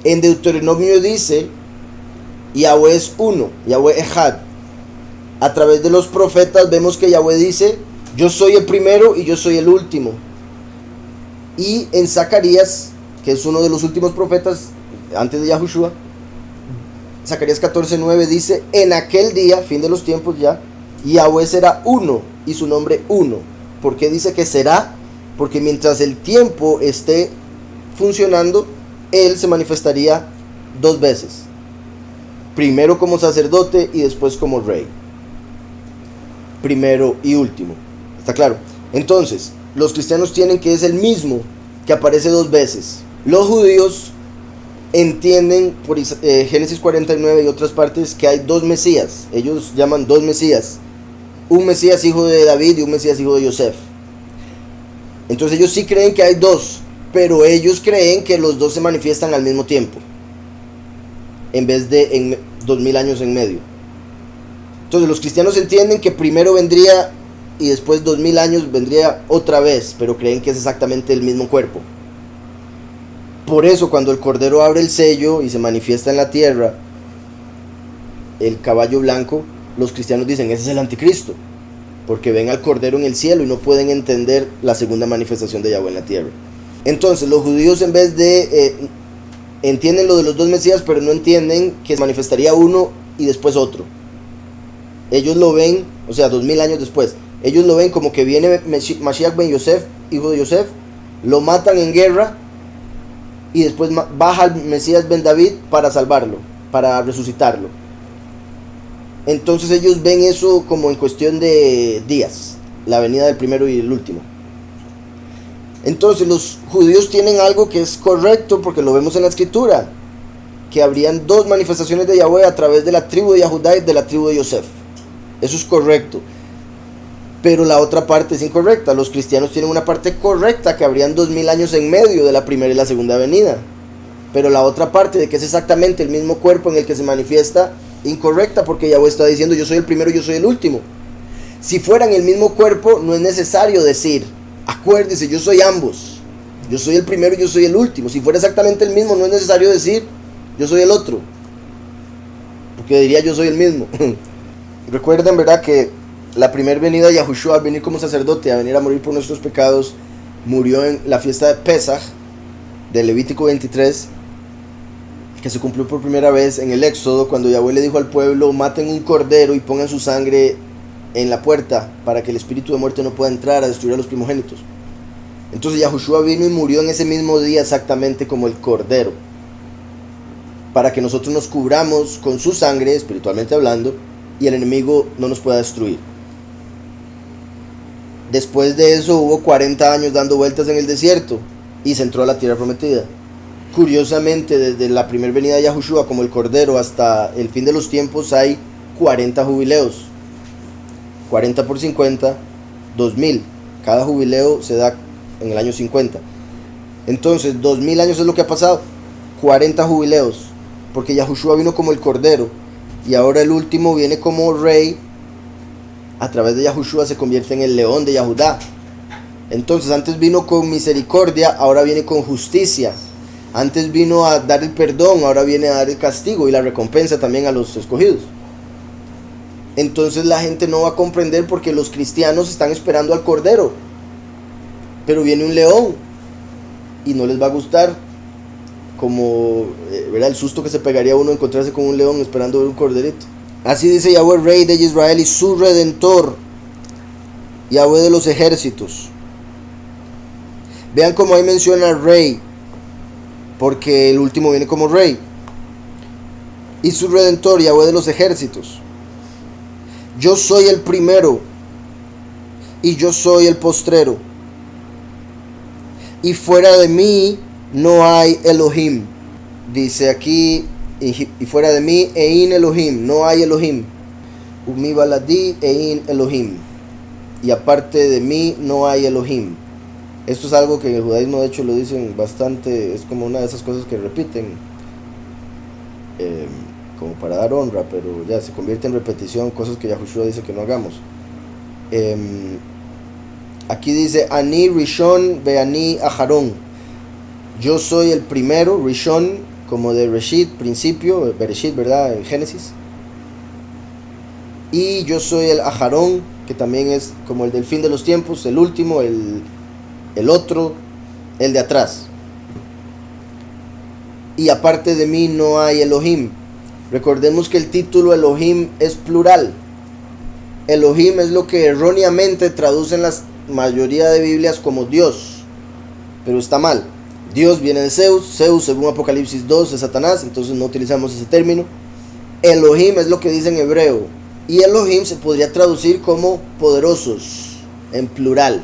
en Deuteronomio dice: Yahweh es uno, Yahweh Echad. A través de los profetas vemos que Yahweh dice: yo soy el primero y yo soy el último. Y en Zacarías, que es uno de los últimos profetas antes de Yahushua, Zacarías 14:9 dice: en aquel día, fin de los tiempos ya, Yahweh será uno y su nombre uno. ¿Por qué dice que será? Porque mientras el tiempo esté funcionando, él se manifestaría 2 veces. Primero como sacerdote y después como rey. Primero y último. ¿Está claro? Entonces, los cristianos tienen que es el mismo que aparece 2 veces. Los judíos entienden por Génesis 49 y otras partes que hay 2 Mesías. Ellos llaman 2 Mesías: un Mesías hijo de David y un Mesías hijo de Yosef. Entonces ellos sí creen que hay 2, pero ellos creen que los 2 se manifiestan al mismo tiempo, en vez de en 2000 años en medio. Entonces los cristianos entienden que primero vendría y después 2000 años vendría otra vez, pero creen que es exactamente el mismo cuerpo. Por eso cuando el Cordero abre el sello y se manifiesta en la tierra el caballo blanco, los cristianos dicen: ese es el anticristo, porque ven al Cordero en el cielo y no pueden entender la segunda manifestación de Yahweh en la tierra. Entonces los judíos, en vez de entienden lo de los 2 Mesías, pero no entienden que se manifestaría uno y después otro. Ellos lo ven, o sea, 2000 años después, ellos lo ven como que viene Mashiach ben Yosef, hijo de Yosef, lo matan en guerra y después baja el Mesías Ben David para salvarlo, para resucitarlo. Entonces ellos ven eso como en cuestión de días, la venida del primero y el último. Entonces los judíos tienen algo que es correcto porque lo vemos en la escritura, que habrían dos manifestaciones de Yahweh a través de la tribu de Yahudá y de la tribu de Yosef. Eso es correcto. Pero la otra parte es incorrecta. Los cristianos tienen una parte correcta, que habrían 2000 años en medio de la primera y la segunda venida. Pero la otra parte, de que es exactamente el mismo cuerpo en el que se manifiesta, incorrecta, porque Yahweh está diciendo: yo soy el primero, yo soy el último. Si fueran el mismo cuerpo, no es necesario decir: acuérdese, yo soy ambos, yo soy el primero y yo soy el último. Si fuera exactamente el mismo, no es necesario decir: yo soy el otro, porque diría: yo soy el mismo. Recuerden, ¿verdad?, que la primera venida de Yahushua, a venir como sacerdote, a venir a morir por nuestros pecados, murió en la fiesta de Pesaj, de Levítico 23, que se cumplió por primera vez en el Éxodo, cuando Yahweh le dijo al pueblo: maten un cordero y pongan su sangre en la puerta, para que el espíritu de muerte no pueda entrar a destruir a los primogénitos. Entonces Yahushua vino y murió en ese mismo día, exactamente como el cordero, para que nosotros nos cubramos con su sangre, espiritualmente hablando, y el enemigo no nos pueda destruir. Después de eso hubo 40 años dando vueltas en el desierto y se entró a la tierra prometida. Curiosamente, desde la primera venida de Yahushua como el Cordero hasta el fin de los tiempos hay 40 jubileos. 40 por 50, 2000. Cada jubileo se da en el año 50. Entonces, 2000 años es lo que ha pasado. 40 jubileos, porque Yahushua vino como el Cordero y ahora el último viene como Rey. A través de Yahushua se convierte en el león de Yahudá. Entonces antes vino con misericordia, ahora viene con justicia. Antes vino a dar el perdón, ahora viene a dar el castigo y la recompensa también a los escogidos. Entonces la gente no va a comprender porque los cristianos están esperando al Cordero, pero viene un león y no les va a gustar, como ¿verdad?, el susto que se pegaría uno encontrarse con un león esperando ver un corderito. Así dice Yahweh, Rey de Israel y su Redentor, Yahweh de los ejércitos. Vean cómo ahí menciona Rey, porque el último viene como Rey. Y su Redentor, Yahweh de los ejércitos. Yo soy el primero y yo soy el postrero. Y fuera de mí no hay Elohim. Dice aquí: y fuera de mí, Ein Elohim, no hay Elohim. Umi baladi Ein Elohim. Y aparte de mí no hay Elohim. Esto es algo que en el judaísmo de hecho lo dicen bastante, es como una de esas cosas que repiten, como para dar honra, pero ya se convierte en repetición, cosas que Yahushua dice que no hagamos. Aquí dice: Ani Rishon Veani Aharón. Yo soy el primero, Rishon, como de Reshit, principio, Bereshit, ¿verdad?, en Génesis. Y yo soy el Aharón, que también es como el del fin de los tiempos, el último, el otro, el de atrás. Y aparte de mí no hay Elohim. Recordemos que el título Elohim es plural. Elohim es lo que erróneamente traducen la mayoría de Biblias como Dios, pero está mal. Dios viene de Zeus, Zeus según Apocalipsis 2 es Satanás, entonces no utilizamos ese término. Elohim es lo que dice en hebreo, y Elohim se podría traducir como poderosos, en plural.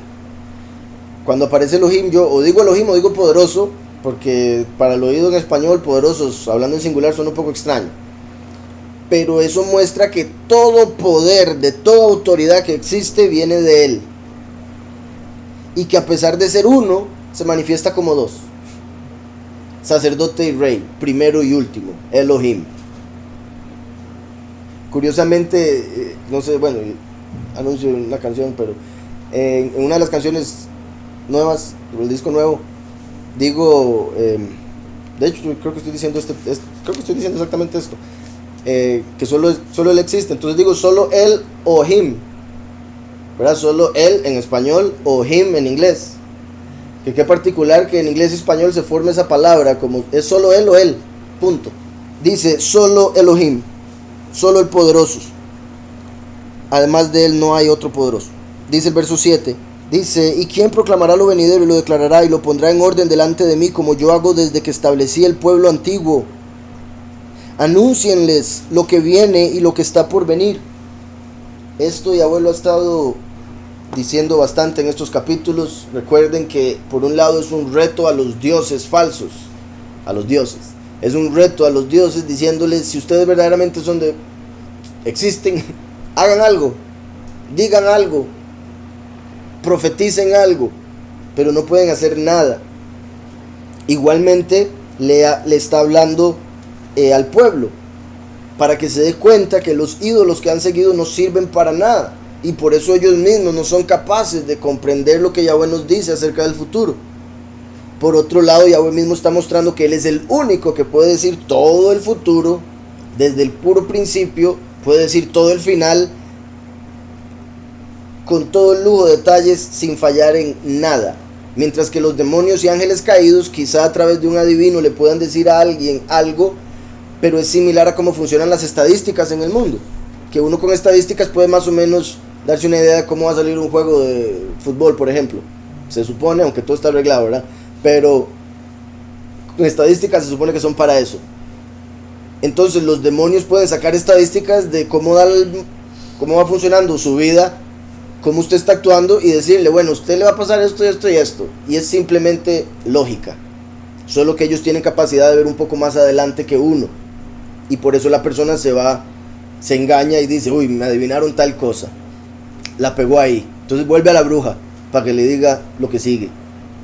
Cuando aparece Elohim, yo o digo Elohim o digo poderoso, porque para el oído en español poderosos, hablando en singular, son un poco extraño. Pero eso muestra que todo poder, de toda autoridad que existe, viene de Él. Y que a pesar de ser uno, se manifiesta como dos: sacerdote y rey, primero y último, Elohim. Curiosamente, no sé, bueno, anuncio una canción, pero en una de las canciones nuevas, el disco nuevo, digo, de hecho creo que estoy diciendo exactamente esto, que solo él existe. Entonces digo solo él o him, ¿verdad? Solo él en español o him en inglés. Que qué particular que en inglés y español se forme esa palabra como es solo él o él, punto. Dice solo Elohim, solo el poderoso. Además de él no hay otro poderoso. Dice el verso 7: Dice, ¿y quién proclamará lo venidero y lo declarará y lo pondrá en orden delante de mí, como yo hago desde que establecí el pueblo antiguo? Anúncienles lo que viene y lo que está por venir. Esto Yahweh lo ha estado diciendo bastante en estos capítulos. Recuerden que por un lado es un reto a los dioses falsos, a los dioses. Es un reto a los dioses diciéndoles, si ustedes verdaderamente existen, hagan algo, digan algo, profeticen algo, pero no pueden hacer nada. Igualmente le está hablando al pueblo para que se dé cuenta que los ídolos que han seguido no sirven para nada, y por eso ellos mismos no son capaces de comprender lo que Yahweh nos dice acerca del futuro. Por otro lado, Yahweh mismo está mostrando que Él es el único que puede decir todo el futuro, desde el puro principio, puede decir todo el final, con todo el lujo de detalles, sin fallar en nada. Mientras que los demonios y ángeles caídos, quizá a través de un adivino le puedan decir a alguien algo, pero es similar a cómo funcionan las estadísticas en el mundo. Que uno con estadísticas puede más o menos darse una idea de cómo va a salir un juego de fútbol, por ejemplo. Se supone, aunque todo está arreglado, ¿verdad? Pero con estadísticas se supone que son para eso. Entonces los demonios pueden sacar estadísticas de cómo va funcionando su vida, cómo usted está actuando, y decirle, bueno, a usted le va a pasar esto y esto y esto. Y es simplemente lógica. Solo que ellos tienen capacidad de ver un poco más adelante que uno. Y por eso la persona se engaña y dice, uy, me adivinaron tal cosa. La pegó ahí. Entonces vuelve a la bruja para que le diga lo que sigue.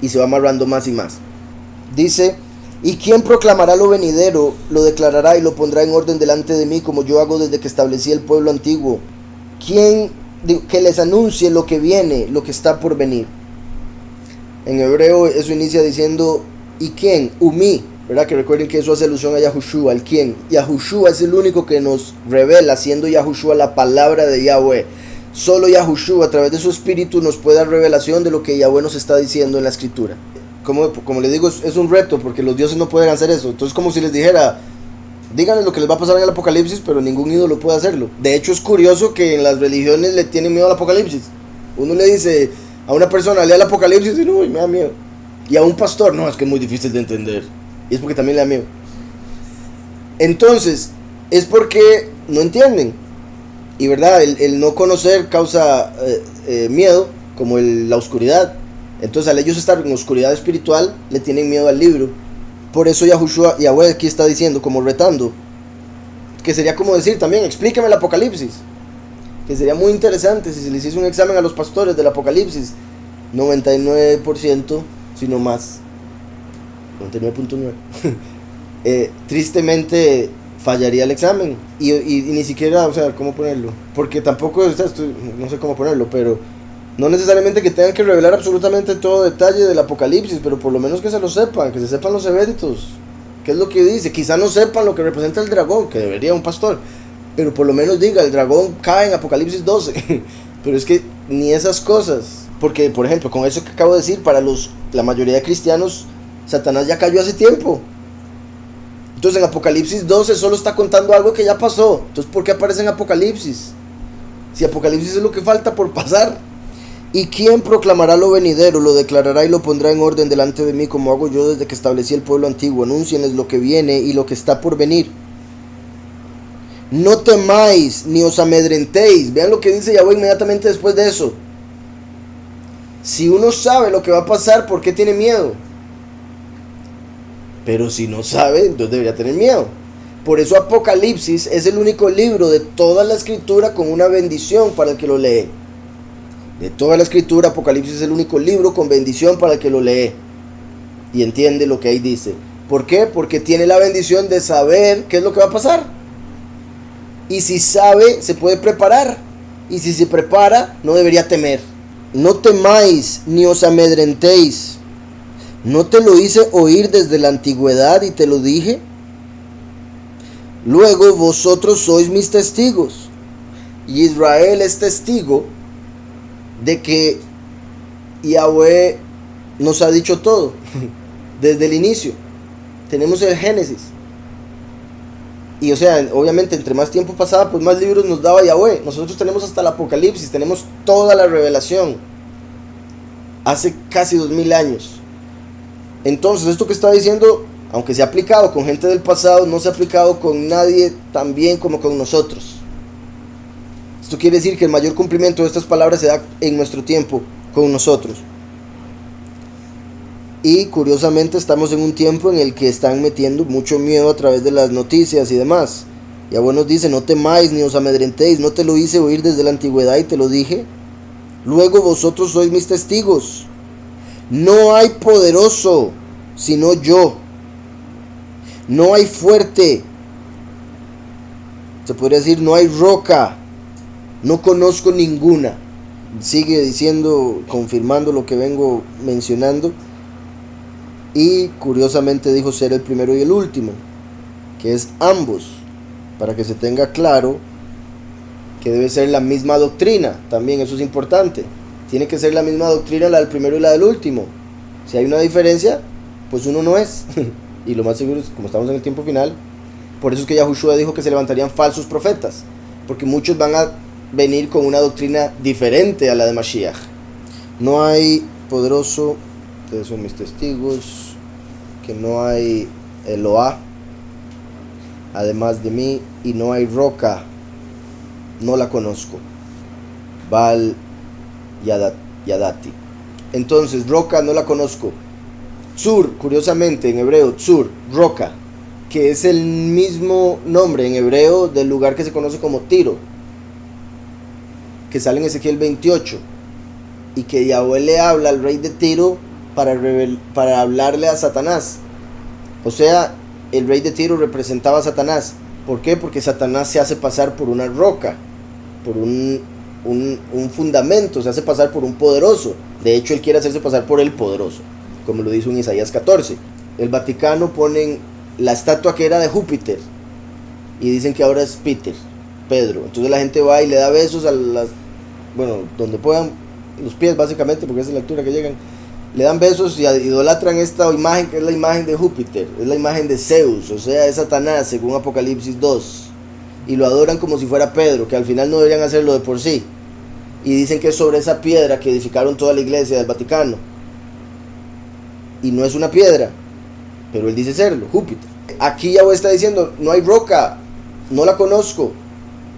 Y se va amarrando más y más. Dice, ¿y quién proclamará lo venidero, lo declarará y lo pondrá en orden delante de mí, como yo hago desde que establecí el pueblo antiguo? ¿Quién que les anuncie lo que viene, lo que está por venir? En hebreo eso inicia diciendo, ¿y quién? Umi, ¿verdad? Que recuerden que eso hace alusión a Yahushua, al quién. Yahushua es el único que nos revela, siendo Yahushua la palabra de Yahweh. Solo Yahushua a través de su espíritu nos puede dar revelación de lo que Yahweh nos está diciendo en la escritura. Como les digo, es un reto, porque los dioses no pueden hacer eso. Entonces, como si les dijera, díganles lo que les va a pasar en el Apocalipsis, pero ningún ídolo puede hacerlo. De hecho, es curioso que en las religiones le tienen miedo al Apocalipsis. Uno le dice a una persona, lea el Apocalipsis, y no, me da miedo. Y a un pastor, no, es que es muy difícil de entender. Y es porque también le da miedo. Entonces, es porque no entienden. Y verdad, el no conocer causa miedo, como la oscuridad. Entonces, al ellos estar en oscuridad espiritual, le tienen miedo al libro. Por eso Yahweh aquí está diciendo, como retando, que sería como decir también, explíqueme el Apocalipsis. Que sería muy interesante si se les hizo un examen a los pastores del Apocalipsis. 99%, sino más. 99.9. Tristemente fallaría el examen. Y ni siquiera, o sea, ¿cómo ponerlo? Porque tampoco, no sé cómo ponerlo, pero no necesariamente que tengan que revelar absolutamente todo detalle del Apocalipsis, pero por lo menos que se lo sepan, que se sepan los eventos. ¿Qué es lo que dice? Quizá no sepan lo que representa el dragón, que debería un pastor, pero por lo menos diga, el dragón cae en Apocalipsis 12. Pero es que ni esas cosas. Porque, por ejemplo, con eso que acabo de decir, para la mayoría de cristianos, Satanás ya cayó hace tiempo. Entonces en Apocalipsis 12 solo está contando algo que ya pasó. Entonces, ¿por qué aparece en Apocalipsis? Si Apocalipsis es lo que falta por pasar. ¿Y quién proclamará lo venidero, lo declarará y lo pondrá en orden delante de mí, como hago yo desde que establecí el pueblo antiguo? Anúncienles lo que viene y lo que está por venir. No temáis ni os amedrentéis. Vean lo que dice Yahweh inmediatamente después de eso. Si uno sabe lo que va a pasar, ¿por qué tiene miedo? Pero si no sabe, entonces debería tener miedo. Por eso Apocalipsis es el único libro de toda la escritura con una bendición para el que lo lee. De toda la escritura, Apocalipsis es el único libro con bendición para el que lo lee y entiende lo que ahí dice. ¿Por qué? Porque tiene la bendición de saber qué es lo que va a pasar. Y si sabe, se puede preparar. Y si se prepara, no debería temer. No temáis ni os amedrentéis. ¿No te lo hice oír desde la antigüedad y te lo dije? Luego vosotros sois mis testigos. Y Israel es testigo de que Yahweh nos ha dicho todo desde el inicio. Tenemos el Génesis. Y o sea, obviamente entre más tiempo pasaba, pues más libros nos daba Yahweh. Nosotros tenemos hasta el Apocalipsis, tenemos toda la revelación. hace casi 2000 años. Entonces esto que está diciendo, aunque se ha aplicado con gente del pasado, no se ha aplicado con nadie tan bien como con nosotros. Esto quiere decir que el mayor cumplimiento de estas palabras se da en nuestro tiempo con nosotros. Y curiosamente estamos en un tiempo en el que están metiendo mucho miedo a través de las noticias y demás. Yahweh nos dice: no temáis ni os amedrentéis, no te lo hice oír desde la antigüedad y te lo dije. Luego vosotros sois mis testigos. No hay poderoso sino yo. No hay fuerte. Se podría decir, no hay roca. No conozco ninguna. Sigue diciendo, confirmando lo que vengo mencionando. Y curiosamente dijo ser el primero y el último, que es ambos, para que se tenga claro que debe ser la misma doctrina. También eso es importante. Tiene que ser la misma doctrina la del primero y la del último. Si hay una diferencia, pues uno no es. Y lo más seguro es, como estamos en el tiempo final, por eso es que Yahushua dijo que se levantarían falsos profetas, porque muchos van a venir con una doctrina diferente a la de Mashiach. No hay poderoso, ustedes son mis testigos, que no hay Eloá además de mí, y no hay roca, no la conozco. Baal Yadati. Entonces, roca no la conozco. Tzur, curiosamente en hebreo, Tzur, roca, que es el mismo nombre en hebreo del lugar que se conoce como Tiro, que sale en Ezequiel 28, y que Yahweh le habla al rey de Tiro para hablarle a Satanás. O sea, el rey de Tiro representaba a Satanás. ¿Por qué? Porque Satanás se hace pasar por una roca, por un fundamento, se hace pasar por un poderoso. De hecho, él quiere hacerse pasar por el poderoso, como lo dice en Isaías 14. El Vaticano ponen la estatua que era de Júpiter y dicen que ahora es Pedro. Entonces la gente va y le da besos a las, donde puedan, los pies básicamente, porque esa es la altura que llegan. Le dan besos y idolatran esta imagen, que es la imagen de Júpiter, es la imagen de Zeus, o sea, es Satanás, según Apocalipsis 2. Y lo adoran como si fuera Pedro, que al final no deberían hacerlo de por sí. Y dicen que es sobre esa piedra que edificaron toda la iglesia del Vaticano. Y no es una piedra, pero él dice serlo, Júpiter. Aquí Yahweh está diciendo, no hay roca, no la conozco,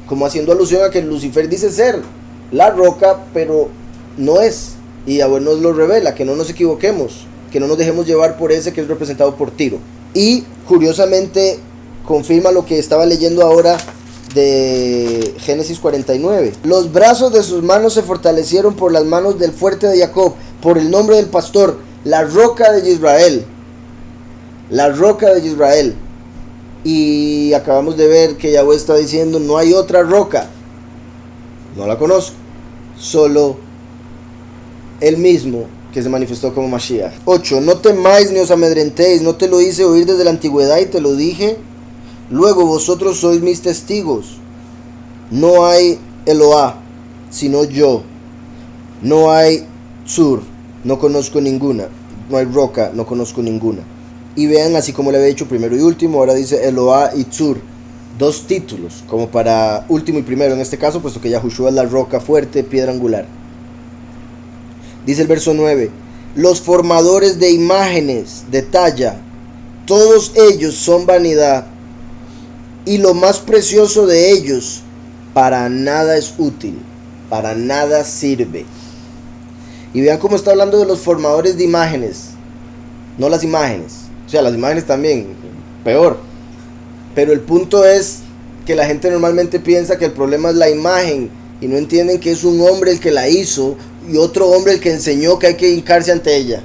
como haciendo alusión a que Lucifer dice ser la roca, pero no es. Y Yahweh nos lo revela, que no nos equivoquemos, que no nos dejemos llevar por ese que es representado por Tiro. Y curiosamente confirma lo que estaba leyendo ahora de Génesis 49. Los brazos de sus manos se fortalecieron por las manos del fuerte de Jacob, por el nombre del pastor, la roca de Israel. La roca de Israel. Y acabamos de ver que Yahweh está diciendo, no hay otra roca, no la conozco, solo él mismo que se manifestó como Mashiach. 8. No temáis ni os amedrentéis, no te lo hice oír desde la antigüedad y te lo dije. Luego vosotros sois mis testigos. No hay Eloá, sino yo. No hay Tzur, no conozco ninguna. No hay roca, no conozco ninguna. Y vean, así como le había dicho primero y último, ahora dice Eloá y Tzur. Dos títulos, como para último y primero en este caso, puesto que Yahushua es la roca fuerte, piedra angular. Dice el verso 9, los formadores de imágenes de talla, todos ellos son vanidad, y lo más precioso de ellos para nada es útil, para nada sirve. Y vean cómo está hablando de los formadores de imágenes, no las imágenes, o sea, las imágenes también, peor. Pero el punto es que la gente normalmente piensa que el problema es la imagen y no entienden que es un hombre el que la hizo y otro hombre el que enseñó que hay que hincarse ante ella.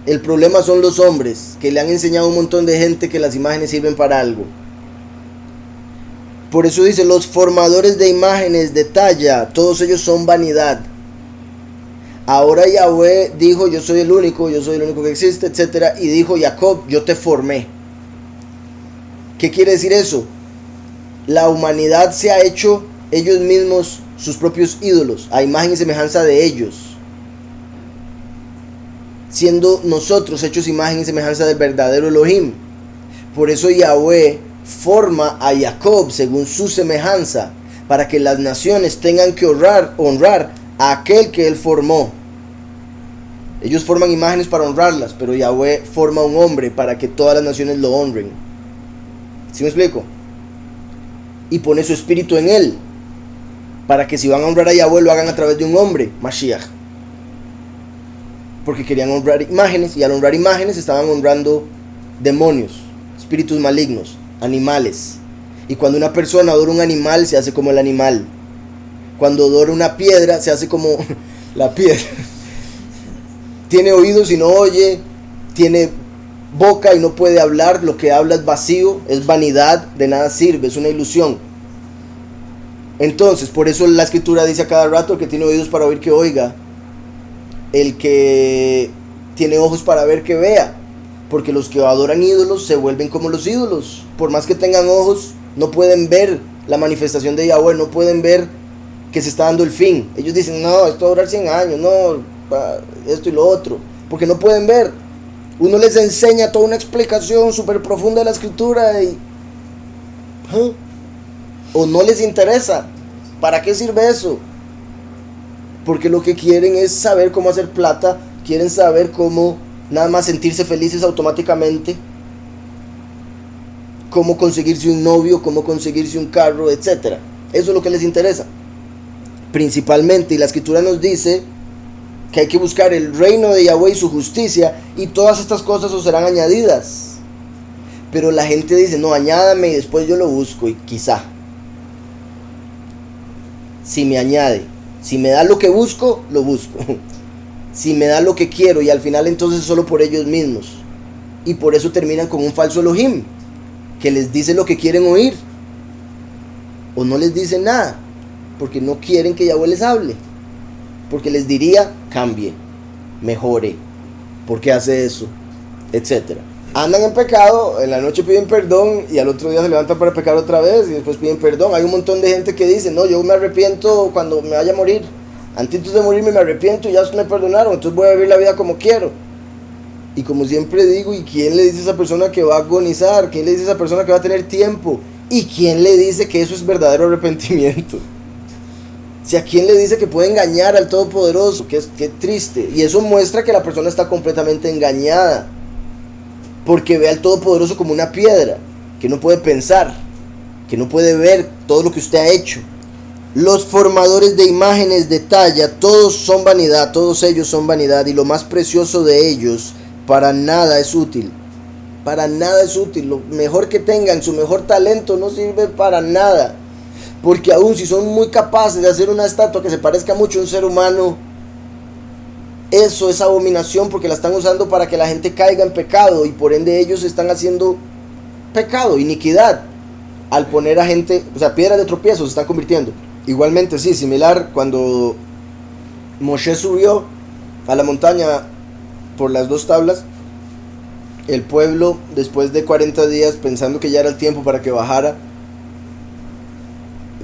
El problema son los hombres que le han enseñado a un montón de gente que las imágenes sirven para algo. Por eso dice, los formadores de imágenes de talla, todos ellos son vanidad. Ahora Yahweh dijo, yo soy el único que existe, etc. Y dijo, Jacob, yo te formé. ¿Qué quiere decir eso? La humanidad se ha hecho ellos mismos sus propios ídolos, a imagen y semejanza de ellos, siendo nosotros hechos imagen y semejanza del verdadero Elohim. Por eso Yahweh forma a Jacob según su semejanza, para que las naciones tengan que honrar a aquel que él formó. Ellos forman imágenes para honrarlas, pero Yahweh forma un hombre para que todas las naciones lo honren. ¿Sí me explico? Y pone su espíritu en él, para que si van a honrar a Yahweh lo hagan a través de un hombre, Mashiach. Porque querían honrar imágenes, y al honrar imágenes estaban honrando demonios, espíritus malignos, animales. Y cuando una persona adora un animal, se hace como el animal. Cuando adora una piedra, se hace como la piedra. Tiene oídos y no oye, tiene boca y no puede hablar, lo que habla es vacío, es vanidad, de nada sirve, es una ilusión. Entonces, por eso la escritura dice a cada rato: el que tiene oídos para oír, que oiga; el que tiene ojos para ver, que vea. Porque los que adoran ídolos se vuelven como los ídolos. Por más que tengan ojos, no pueden ver la manifestación de Yahweh, no pueden ver que se está dando el fin. Ellos dicen: no, esto va a durar 100 años, no, esto y lo otro, porque no pueden ver. Uno les enseña toda una explicación súper profunda de la escritura y o no les interesa. ¿Para qué sirve eso? Porque lo que quieren es saber cómo hacer plata, quieren saber cómo nada más sentirse felices automáticamente, cómo conseguirse un novio, cómo conseguirse un carro, etc. Eso es lo que les interesa principalmente. Y la escritura nos dice que hay que buscar el reino de Yahweh y su justicia, y todas estas cosas os serán añadidas. Pero la gente dice: no, añádame y después yo lo busco. Y quizá, si me añade, si me da lo que busco, lo busco. Si me da lo que quiero, y al final entonces solo por ellos mismos. Y por eso terminan con un falso Elohim, que les dice lo que quieren oír, o no les dice nada, porque no quieren que Yahweh les hable. Porque les diría: cambie, mejore, ¿por qué hace eso? Etcétera. Andan en pecado, en la noche piden perdón y al otro día se levantan para pecar otra vez y después piden perdón. Hay un montón de gente que dice: no, yo me arrepiento cuando me vaya a morir. Antes de morirme me arrepiento y ya me perdonaron, entonces voy a vivir la vida como quiero. Y como siempre digo, ¿y quién le dice a esa persona que va a agonizar? ¿Quién le dice a esa persona que va a tener tiempo? ¿Y quién le dice que eso es verdadero arrepentimiento? Si a quién le dice que puede engañar al Todopoderoso, qué triste. Y eso muestra que la persona está completamente engañada, porque ve al Todopoderoso como una piedra, que no puede pensar, que no puede ver todo lo que usted ha hecho. Los formadores de imágenes de talla, todos son vanidad, todos ellos son vanidad, y lo más precioso de ellos para nada es útil. Para nada es útil. Lo mejor que tengan, su mejor talento, no sirve para nada. Porque aun si son muy capaces de hacer una estatua que se parezca mucho a un ser humano, eso es abominación, porque la están usando para que la gente caiga en pecado, y por ende ellos están haciendo pecado, iniquidad, al poner a gente, o sea, piedras de tropiezo se están convirtiendo. Igualmente, sí, similar, cuando Moshe subió a la montaña por las 2 tablas, el pueblo, después de 40 días, pensando que ya era el tiempo para que bajara,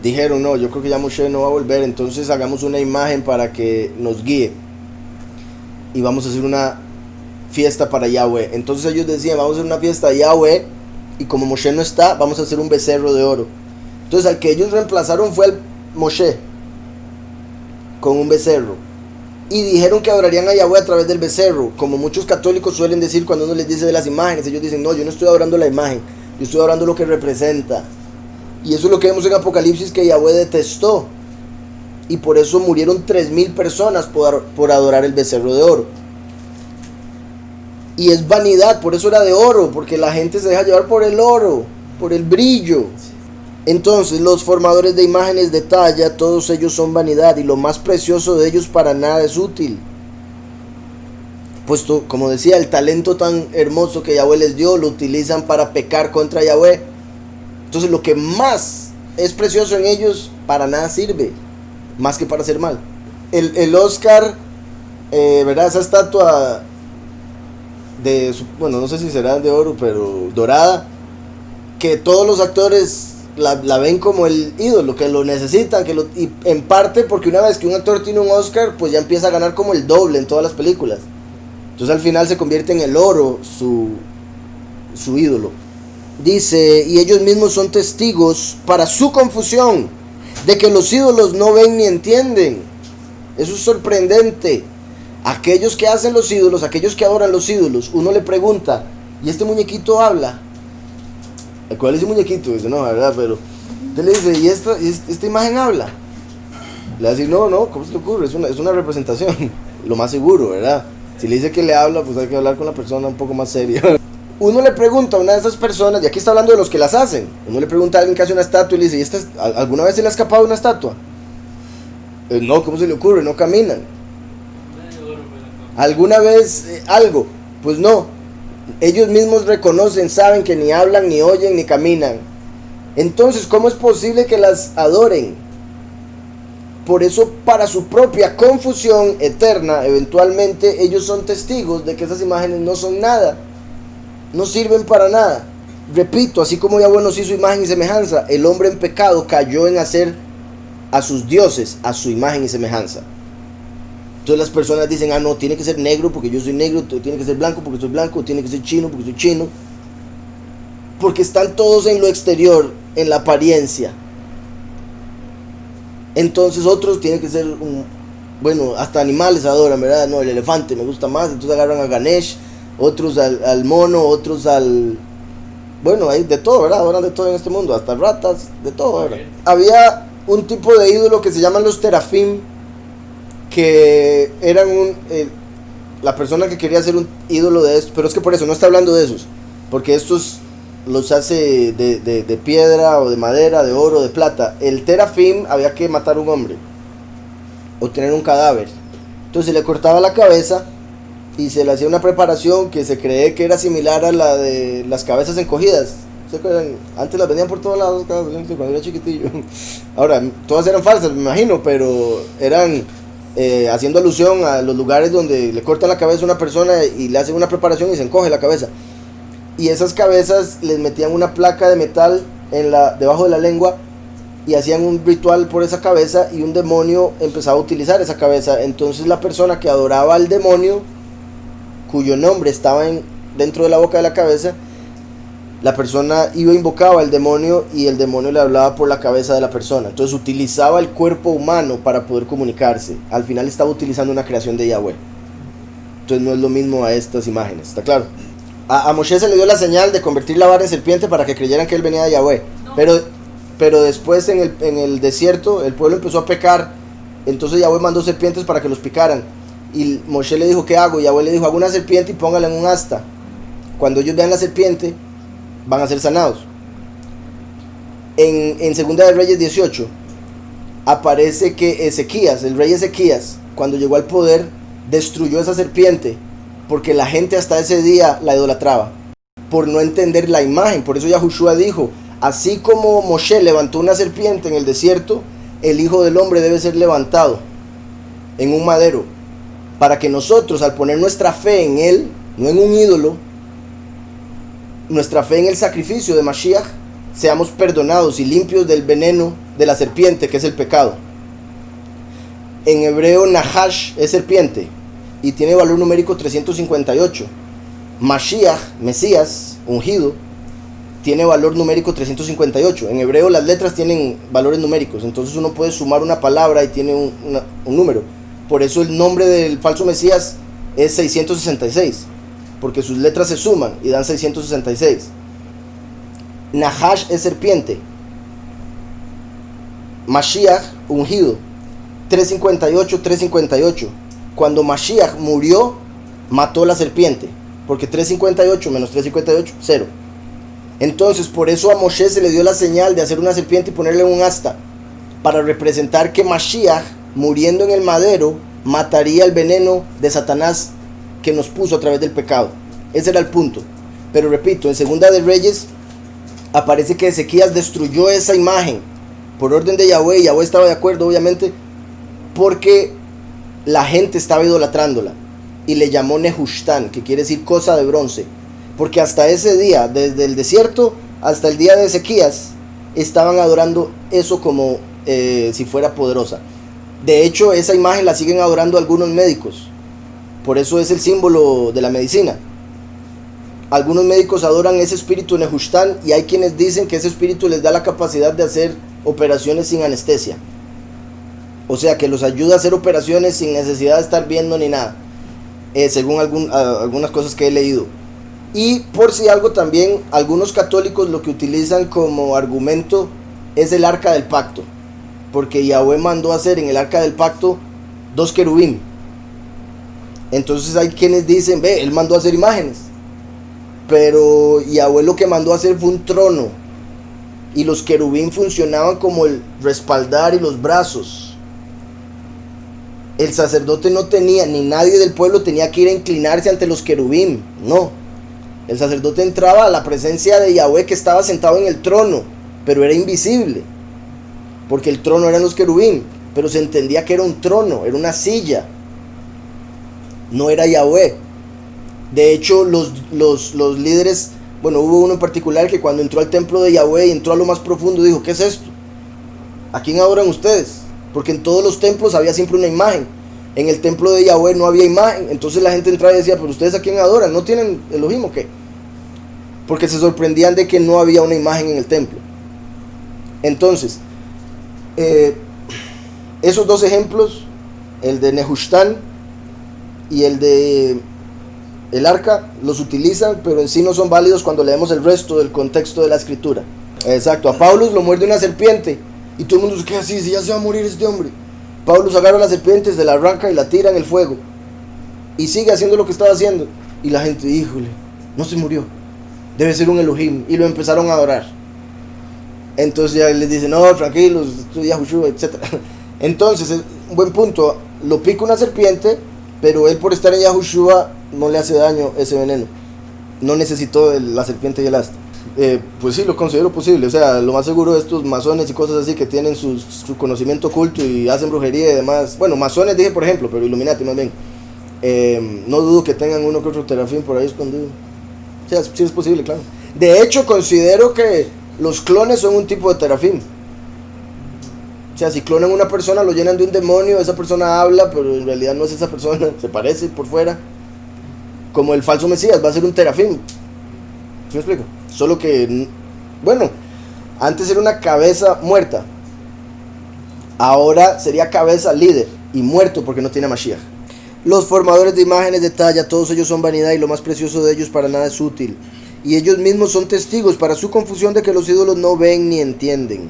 dijeron: no, yo creo que ya Moshe no va a volver, entonces hagamos una imagen para que nos guíe y vamos a hacer una fiesta para Yahweh. Entonces ellos decían: vamos a hacer una fiesta a Yahweh, y como Moshe no está, vamos a hacer un becerro de oro. Entonces al que ellos reemplazaron fue al Moshe con un becerro, y dijeron que adorarían a Yahweh a través del becerro, como muchos católicos suelen decir cuando uno les dice de las imágenes. Ellos dicen: no, yo no estoy adorando la imagen, yo estoy adorando lo que representa. Y eso es lo que vemos en Apocalipsis, que Yahweh detestó, y por eso murieron 3,000 personas por adorar el becerro de oro. Y es vanidad, por eso era de oro, porque la gente se deja llevar por el oro, por el brillo. Entonces los formadores de imágenes de talla, todos ellos son vanidad, y lo más precioso de ellos para nada es útil. Puesto, como decía, el talento tan hermoso que Yahweh les dio, lo utilizan para pecar contra Yahweh. Entonces lo que más es precioso en ellos para nada sirve, más que para hacer mal. El Oscar, ¿verdad? Esa estatua de, bueno, no sé si será de oro, pero dorada, que todos los actores la ven como el ídolo, que lo necesitan, y en parte porque una vez que un actor tiene un Oscar, pues ya empieza a ganar como el doble en todas las películas. Entonces al final se convierte en el oro su ídolo. Dice: y ellos mismos son testigos para su confusión, de que los ídolos no ven ni entienden. Eso es sorprendente. Aquellos que hacen los ídolos, aquellos que adoran los ídolos, uno le pregunta, ¿y este muñequito habla? ¿Cuál es ese muñequito? Dice, no, verdad, pero usted le dice, ¿y esta imagen habla? Le va a decir, no, ¿cómo se le ocurre? Es una representación, lo más seguro, ¿verdad? Si le dice que le habla, pues hay que hablar con la persona un poco más seria. Uno le pregunta a una de esas personas, y aquí está hablando de los que las hacen, uno le pregunta a alguien que hace una estatua y le dice, ¿alguna vez se le ha escapado una estatua? No, ¿cómo se le ocurre? No caminan. ¿Alguna vez algo? Pues no. Ellos mismos reconocen, saben que ni hablan, ni oyen, ni caminan. Entonces, ¿cómo es posible que las adoren? Por eso, para su propia confusión eterna, eventualmente ellos son testigos de que esas imágenes no son nada, no sirven para nada. Repito, así como Yahweh nos hizo imagen y semejanza, el hombre en pecado cayó en hacer a sus dioses a su imagen y semejanza. Entonces las personas dicen, no, tiene que ser negro porque yo soy negro, tiene que ser blanco porque soy blanco, tiene que ser chino porque soy chino. Porque están todos en lo exterior, en la apariencia. Entonces otros tienen que ser, bueno, hasta animales adoran, ¿verdad? No, el elefante me gusta más, entonces agarran a Ganesh, otros al mono, otros al... Bueno, hay de todo, ¿verdad? Adoran de todo en este mundo, hasta ratas, de todo, ¿verdad? Había un tipo de ídolo que se llaman los terafim, que eran la persona que quería hacer un ídolo de esto, pero es que por eso no está hablando de esos, porque estos los hace de piedra o de madera, de oro, de plata. El terafim había que matar a un hombre o tener un cadáver, entonces se le cortaba la cabeza y se le hacía una preparación que se cree que era similar a la de las cabezas encogidas. Antes las vendían por todos lados cuando era chiquitillo. Ahora todas eran falsas, me imagino, pero eran haciendo alusión a los lugares donde le cortan la cabeza a una persona y le hacen una preparación y se encoge la cabeza. Y esas cabezas les metían una placa de metal debajo de la lengua y hacían un ritual por esa cabeza, y un demonio empezaba a utilizar esa cabeza. Entonces la persona que adoraba al demonio, cuyo nombre estaba dentro de la boca de la cabeza, la persona iba, invocaba al demonio y el demonio le hablaba por la cabeza de la persona. Entonces utilizaba el cuerpo humano para poder comunicarse. Al final estaba utilizando una creación de Yahweh. Entonces no es lo mismo a estas imágenes, ¿está claro? A Moshe se le dio la señal de convertir la vara en serpiente para que creyeran que él venía de Yahweh. Pero después en el desierto el pueblo empezó a pecar. Entonces Yahweh mandó serpientes para que los picaran. Y Moshe le dijo, ¿qué hago? Y Yahweh le dijo, haga una serpiente y póngala en un asta. Cuando ellos vean la serpiente, van a ser sanados. En Segunda de Reyes 18 aparece que Ezequías, el rey Ezequías, cuando llegó al poder, destruyó esa serpiente porque la gente hasta ese día la idolatraba por no entender la imagen. Por eso Yahushua dijo, así como Moshe levantó una serpiente en el desierto, el Hijo del Hombre debe ser levantado en un madero, para que nosotros, al poner nuestra fe en él, no en un ídolo, nuestra fe en el sacrificio de Mashiach, seamos perdonados y limpios del veneno de la serpiente, que es el pecado. En hebreo, Nahash es serpiente y tiene valor numérico 358. Mashiach, Mesías, ungido, tiene valor numérico 358. En hebreo las letras tienen valores numéricos, entonces uno puede sumar una palabra y tiene un número. Por eso el nombre del falso Mesías es 666. Porque sus letras se suman y dan 666. Nahash es serpiente. Mashiach, ungido. 358. Cuando Mashiach murió, mató la serpiente. Porque 358 menos 358, 0. Entonces, por eso a Moshe se le dio la señal de hacer una serpiente y ponerle un asta, para representar que Mashiach, muriendo en el madero, mataría el veneno de Satanás que nos puso a través del pecado. Ese era el punto. Pero repito, en Segunda de Reyes aparece que Ezequías destruyó esa imagen por orden de Yahweh. Yahweh estaba de acuerdo, obviamente, porque la gente estaba idolatrándola, y le llamó Nehushtan, que quiere decir cosa de bronce, porque hasta ese día, desde el desierto hasta el día de Ezequías, estaban adorando eso como si fuera poderosa. De hecho, esa imagen la siguen adorando algunos médicos. Por eso es el símbolo de la medicina. Algunos médicos adoran ese espíritu Nehushtan, y hay quienes dicen que ese espíritu les da la capacidad de hacer operaciones sin anestesia. O sea, que los ayuda a hacer operaciones sin necesidad de estar viendo ni nada. según algunas cosas que he leído. Y por si algo también, algunos católicos lo que utilizan como argumento es el arca del pacto, porque Yahweh mandó hacer en el arca del pacto 2 querubín. Entonces hay quienes dicen, ve, él mandó hacer imágenes, pero Yahweh lo que mandó hacer fue un trono, y los querubín funcionaban como el respaldar y los brazos. El sacerdote no tenía, ni nadie del pueblo tenía que ir a inclinarse ante los querubín, no. El sacerdote entraba a la presencia de Yahweh, que estaba sentado en el trono, pero era invisible, porque el trono eran los querubín, pero se entendía que era un trono, era una silla, no era Yahweh. De hecho, los líderes, bueno, hubo uno en particular que cuando entró al templo de Yahweh y entró a lo más profundo, dijo, ¿qué es esto? ¿A quién adoran ustedes? Porque en todos los templos había siempre una imagen. En el templo de Yahweh no había imagen. Entonces la gente entraba y decía, ¿pero ustedes a quién adoran? ¿No tienen Elohim o qué? Porque se sorprendían de que no había una imagen en el templo. Entonces, esos 2 ejemplos, el de Nehushtan y el de el arca, los utilizan, pero en sí no son válidos cuando leemos el resto del contexto de la escritura. Exacto, a Pablo lo muerde una serpiente y todo el mundo se queda así, si ya se va a morir este hombre. Pablo agarra la serpiente, se la arranca y la tira en el fuego y sigue haciendo lo que estaba haciendo, y la gente, híjole, no se murió, debe ser un Elohim, y lo empezaron a adorar. Entonces ya les dicen, no, tranquilos, esto es Yahushua, etc. Entonces, es un buen punto, lo pica una serpiente, pero él por estar en Yahushua no le hace daño ese veneno, no necesitó la serpiente y el asta. Pues sí, lo considero posible. O sea, lo más seguro de estos masones y cosas así que tienen su conocimiento oculto y hacen brujería y demás. Bueno, masones dije por ejemplo, pero Illuminati más bien. No dudo que tengan uno que otro terafín por ahí escondido. O sea, sí es posible, claro. De hecho, considero que los clones son un tipo de terafín. O sea, si clonan una persona, lo llenan de un demonio, esa persona habla, pero en realidad no es esa persona, se parece por fuera. Como el falso Mesías, va a ser un terafín. ¿Sí me explico? Solo que, bueno, antes era una cabeza muerta, ahora sería cabeza líder y muerto porque no tiene Mashiach. Los formadores de imágenes de talla, todos ellos son vanidad, y lo más precioso de ellos para nada es útil. Y ellos mismos son testigos para su confusión de que los ídolos no ven ni entienden.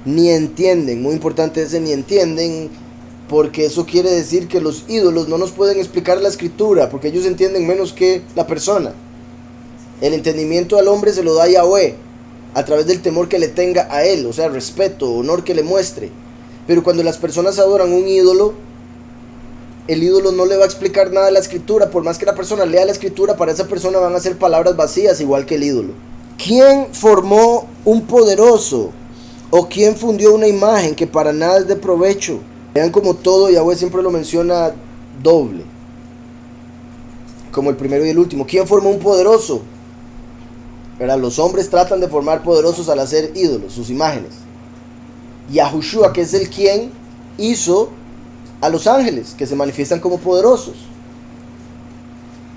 Ni entienden, muy importante ese ni entienden, porque eso quiere decir que los ídolos no nos pueden explicar la escritura, porque ellos entienden menos que la persona. El entendimiento al hombre se lo da Yahweh a través del temor que le tenga a él, o sea, respeto, honor que le muestre. Pero cuando las personas adoran un ídolo, el ídolo no le va a explicar nada de la escritura. Por más que la persona lea la escritura, para esa persona van a ser palabras vacías, igual que el ídolo. ¿Quién formó un poderoso? ¿O quién fundió una imagen que para nada es de provecho? Vean como todo Yahweh siempre lo menciona doble, como el primero y el último. ¿Quién formó un poderoso? ¿Verdad? Los hombres tratan de formar poderosos al hacer ídolos, sus imágenes. Yahushua, que es el quien hizo a los ángeles, que se manifiestan como poderosos.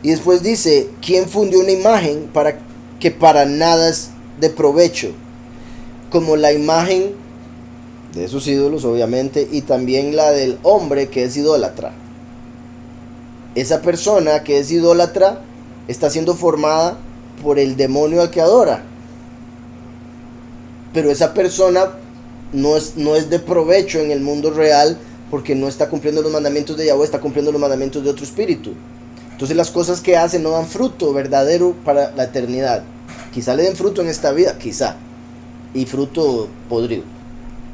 Y después dice, ¿quién fundió una imagen que para nada es de provecho? Como la imagen de esos ídolos, obviamente, y también la del hombre que es idólatra. Esa persona que es idólatra está siendo formada por el demonio al que adora, pero esa persona no es de provecho en el mundo real, porque no está cumpliendo los mandamientos de Yahweh, está cumpliendo los mandamientos de otro espíritu. Entonces las cosas que hace no dan fruto verdadero para la eternidad. Quizá le den fruto en esta vida, quizá, y fruto podrido.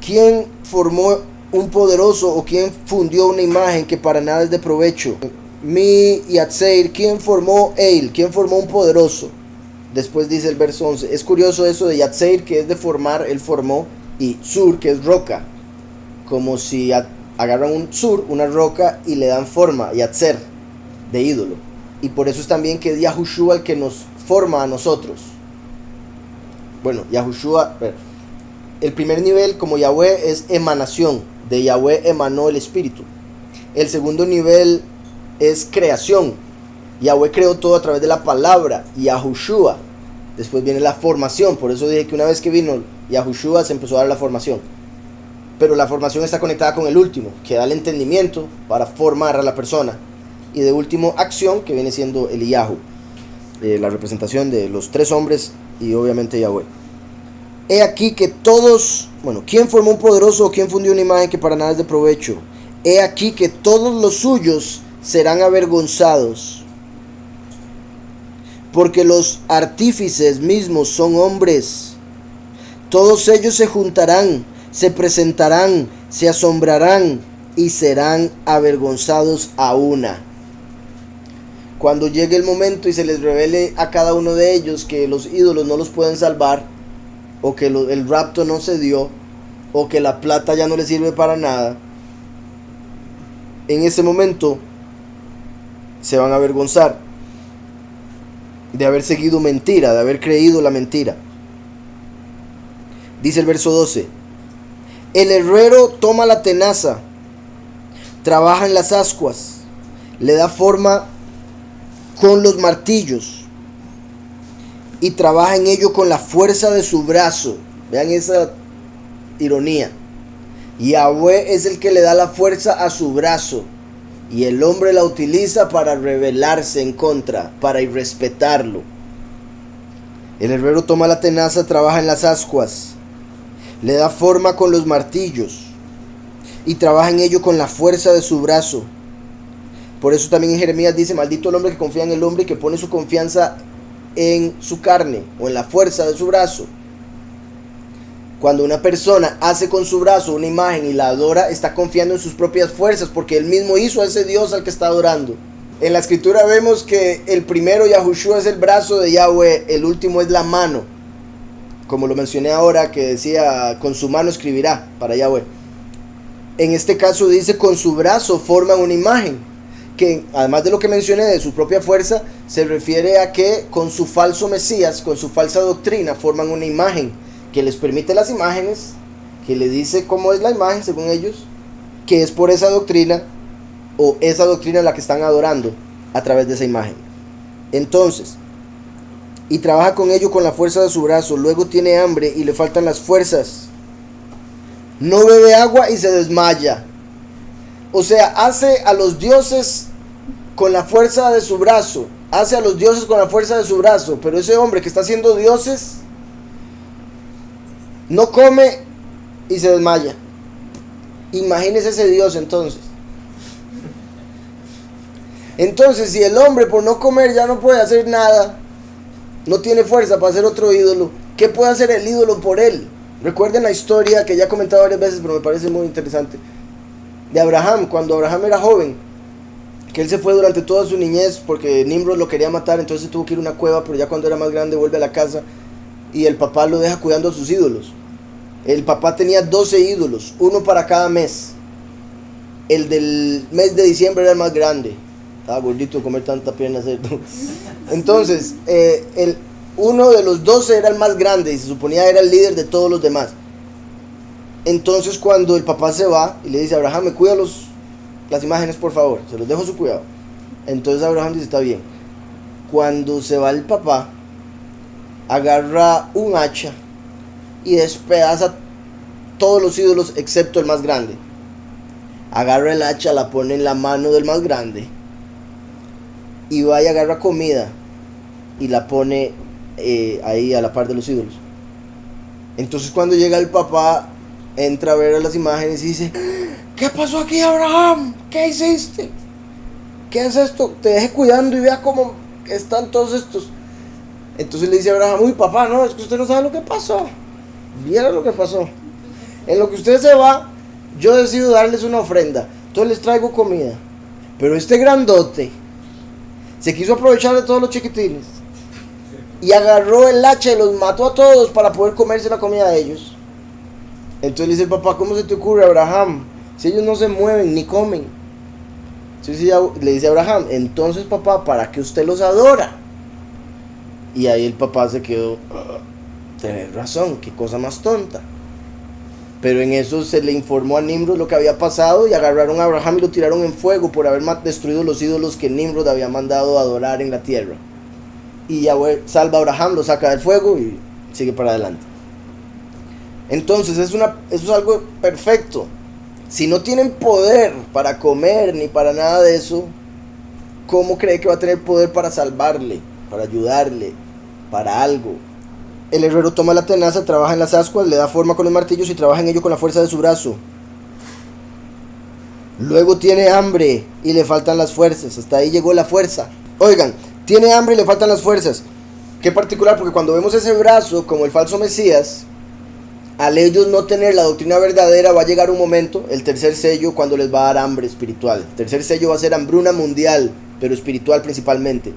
¿Quién formó un poderoso o quién fundió una imagen que para nada es de provecho? Mi Yatzeir, ¿quién formó Eil? ¿Quién formó un poderoso? Después dice el verso 11. Es curioso eso de Yatzeir, que es de formar, él formó, y Sur, que es roca. Como si agarran un Sur, una roca, y le dan forma, Yatzer, de ídolo. Y por eso es también que es Yahushua el que nos forma a nosotros. Bueno, Yahushua, el primer nivel como Yahweh es emanación. De Yahweh emanó el espíritu. El segundo nivel es creación. Yahweh creó todo a través de la palabra, Yahushua. Después viene la formación. Por eso dije que una vez que vino Yahushua se empezó a dar la formación. Pero la formación está conectada con el último, que da el entendimiento para formar a la persona. y de último acción, que viene siendo Eliyahu, la representación de los 3 hombres y obviamente Yahweh. He aquí que todos, ¿quién formó un poderoso o quién fundió una imagen que para nada es de provecho? He aquí que todos los suyos serán avergonzados, porque los artífices mismos son hombres. Todos ellos se juntarán, se presentarán, se asombrarán y serán avergonzados a una. Cuando llegue el momento y se les revele a cada uno de ellos que los ídolos no los pueden salvar, o que el rapto no se dio, o que la plata ya no les sirve para nada, en ese momento se van a avergonzar de haber seguido mentira, de haber creído la mentira. Dice el verso 12: el herrero toma la tenaza, trabaja en las ascuas, le da forma con los martillos y trabaja en ello con la fuerza de su brazo. Vean esa ironía. Yahweh es el que le da la fuerza a su brazo y el hombre la utiliza para rebelarse en contra, para irrespetarlo. El herrero toma la tenaza, trabaja en las ascuas, le da forma con los martillos y trabaja en ello con la fuerza de su brazo. Por eso también en Jeremías dice: maldito el hombre que confía en el hombre y que pone su confianza en su carne o en la fuerza de su brazo. Cuando una persona hace con su brazo una imagen y la adora, está confiando en sus propias fuerzas, porque él mismo hizo a ese Dios al que está adorando. En la escritura vemos que el primero, Yahushua, es el brazo de Yahweh, el último es la mano, como lo mencioné ahora, que decía: con su mano escribirá, para Yahweh. En este caso dice: con su brazo forman una imagen, que además de lo que mencioné de su propia fuerza, se refiere a que con su falso Mesías, con su falsa doctrina, forman una imagen que les permite las imágenes, que le dice cómo es la imagen según ellos, que es por esa doctrina, o esa doctrina la que están adorando a través de esa imagen. Entonces, y trabaja con ello con la fuerza de su brazo, luego tiene hambre y le faltan las fuerzas, no bebe agua y se desmaya. O sea, hace a los dioses con la fuerza de su brazo, hace a los dioses con la fuerza de su brazo, pero ese hombre que está haciendo dioses no come y se desmaya. Imagínese ese Dios entonces. Entonces, si el hombre por no comer ya no puede hacer nada, no tiene fuerza para hacer otro ídolo, ¿qué puede hacer el ídolo por él? Recuerden la historia que ya he comentado varias veces, pero me parece muy interesante, de Abraham, cuando Abraham era joven, que él se fue durante toda su niñez porque Nimrod lo quería matar, entonces tuvo que ir a una cueva, pero ya cuando era más grande vuelve a la casa y el papá lo deja cuidando a sus ídolos. El papá tenía 12 ídolos, uno para cada mes. El del mes de diciembre era el más grande. Estaba gordito de comer tanta pierna cerdo. Entonces, uno de los 12 era el más grande y se suponía era el líder de todos los demás. Entonces, cuando el papá se va y le dice: Abraham, me cuida las imágenes, por favor, se los dejo a su cuidado. Entonces Abraham dice: está bien. Cuando se va el papá, agarra un hacha y despedaza todos los ídolos excepto el más grande. Agarra el hacha, la pone en la mano del más grande y va y agarra comida y la pone ahí a la par de los ídolos. Entonces cuando llega el papá, entra a ver las imágenes y dice: ¿qué pasó aquí, Abraham? ¿Qué hiciste? ¿Qué es esto? Te dejé cuidando y vea cómo están todos estos. Entonces le dice a Abraham: uy, papá, no, es que usted no sabe lo que pasó. Viera lo que pasó. En lo que usted se va, yo decido darles una ofrenda. Entonces les traigo comida. Pero este grandote se quiso aprovechar de todos los chiquitines y agarró el hacha y los mató a todos para poder comerse la comida de ellos. Entonces le dice el papá: ¿cómo se te ocurre, Abraham? Si ellos no se mueven ni comen. Entonces le dice a Abraham: entonces, papá, ¿para qué usted los adora? Y ahí el papá se quedó: tenés razón, qué cosa más tonta. Pero en eso se le informó a Nimrod lo que había pasado y agarraron a Abraham y lo tiraron en fuego por haber destruido los ídolos que Nimrod había mandado a adorar en la tierra. Y Yahweh salva a Abraham, lo saca del fuego y sigue para adelante. Entonces eso es algo perfecto. Si no tienen poder para comer ni para nada de eso, cómo cree que va a tener poder para salvarle, para ayudarle, para algo. El herrero toma la tenaza, trabaja en las ascuas, le da forma con los martillos y trabaja en ello con la fuerza de su brazo. Luego tiene hambre y le faltan las fuerzas. Hasta ahí llegó la fuerza. Oigan, tiene hambre y le faltan las fuerzas. Qué particular, porque cuando vemos ese brazo como el falso Mesías, al ellos no tener la doctrina verdadera, va a llegar un momento, el tercer sello, cuando les va a dar hambre espiritual. El tercer sello va a ser hambruna mundial, pero espiritual principalmente.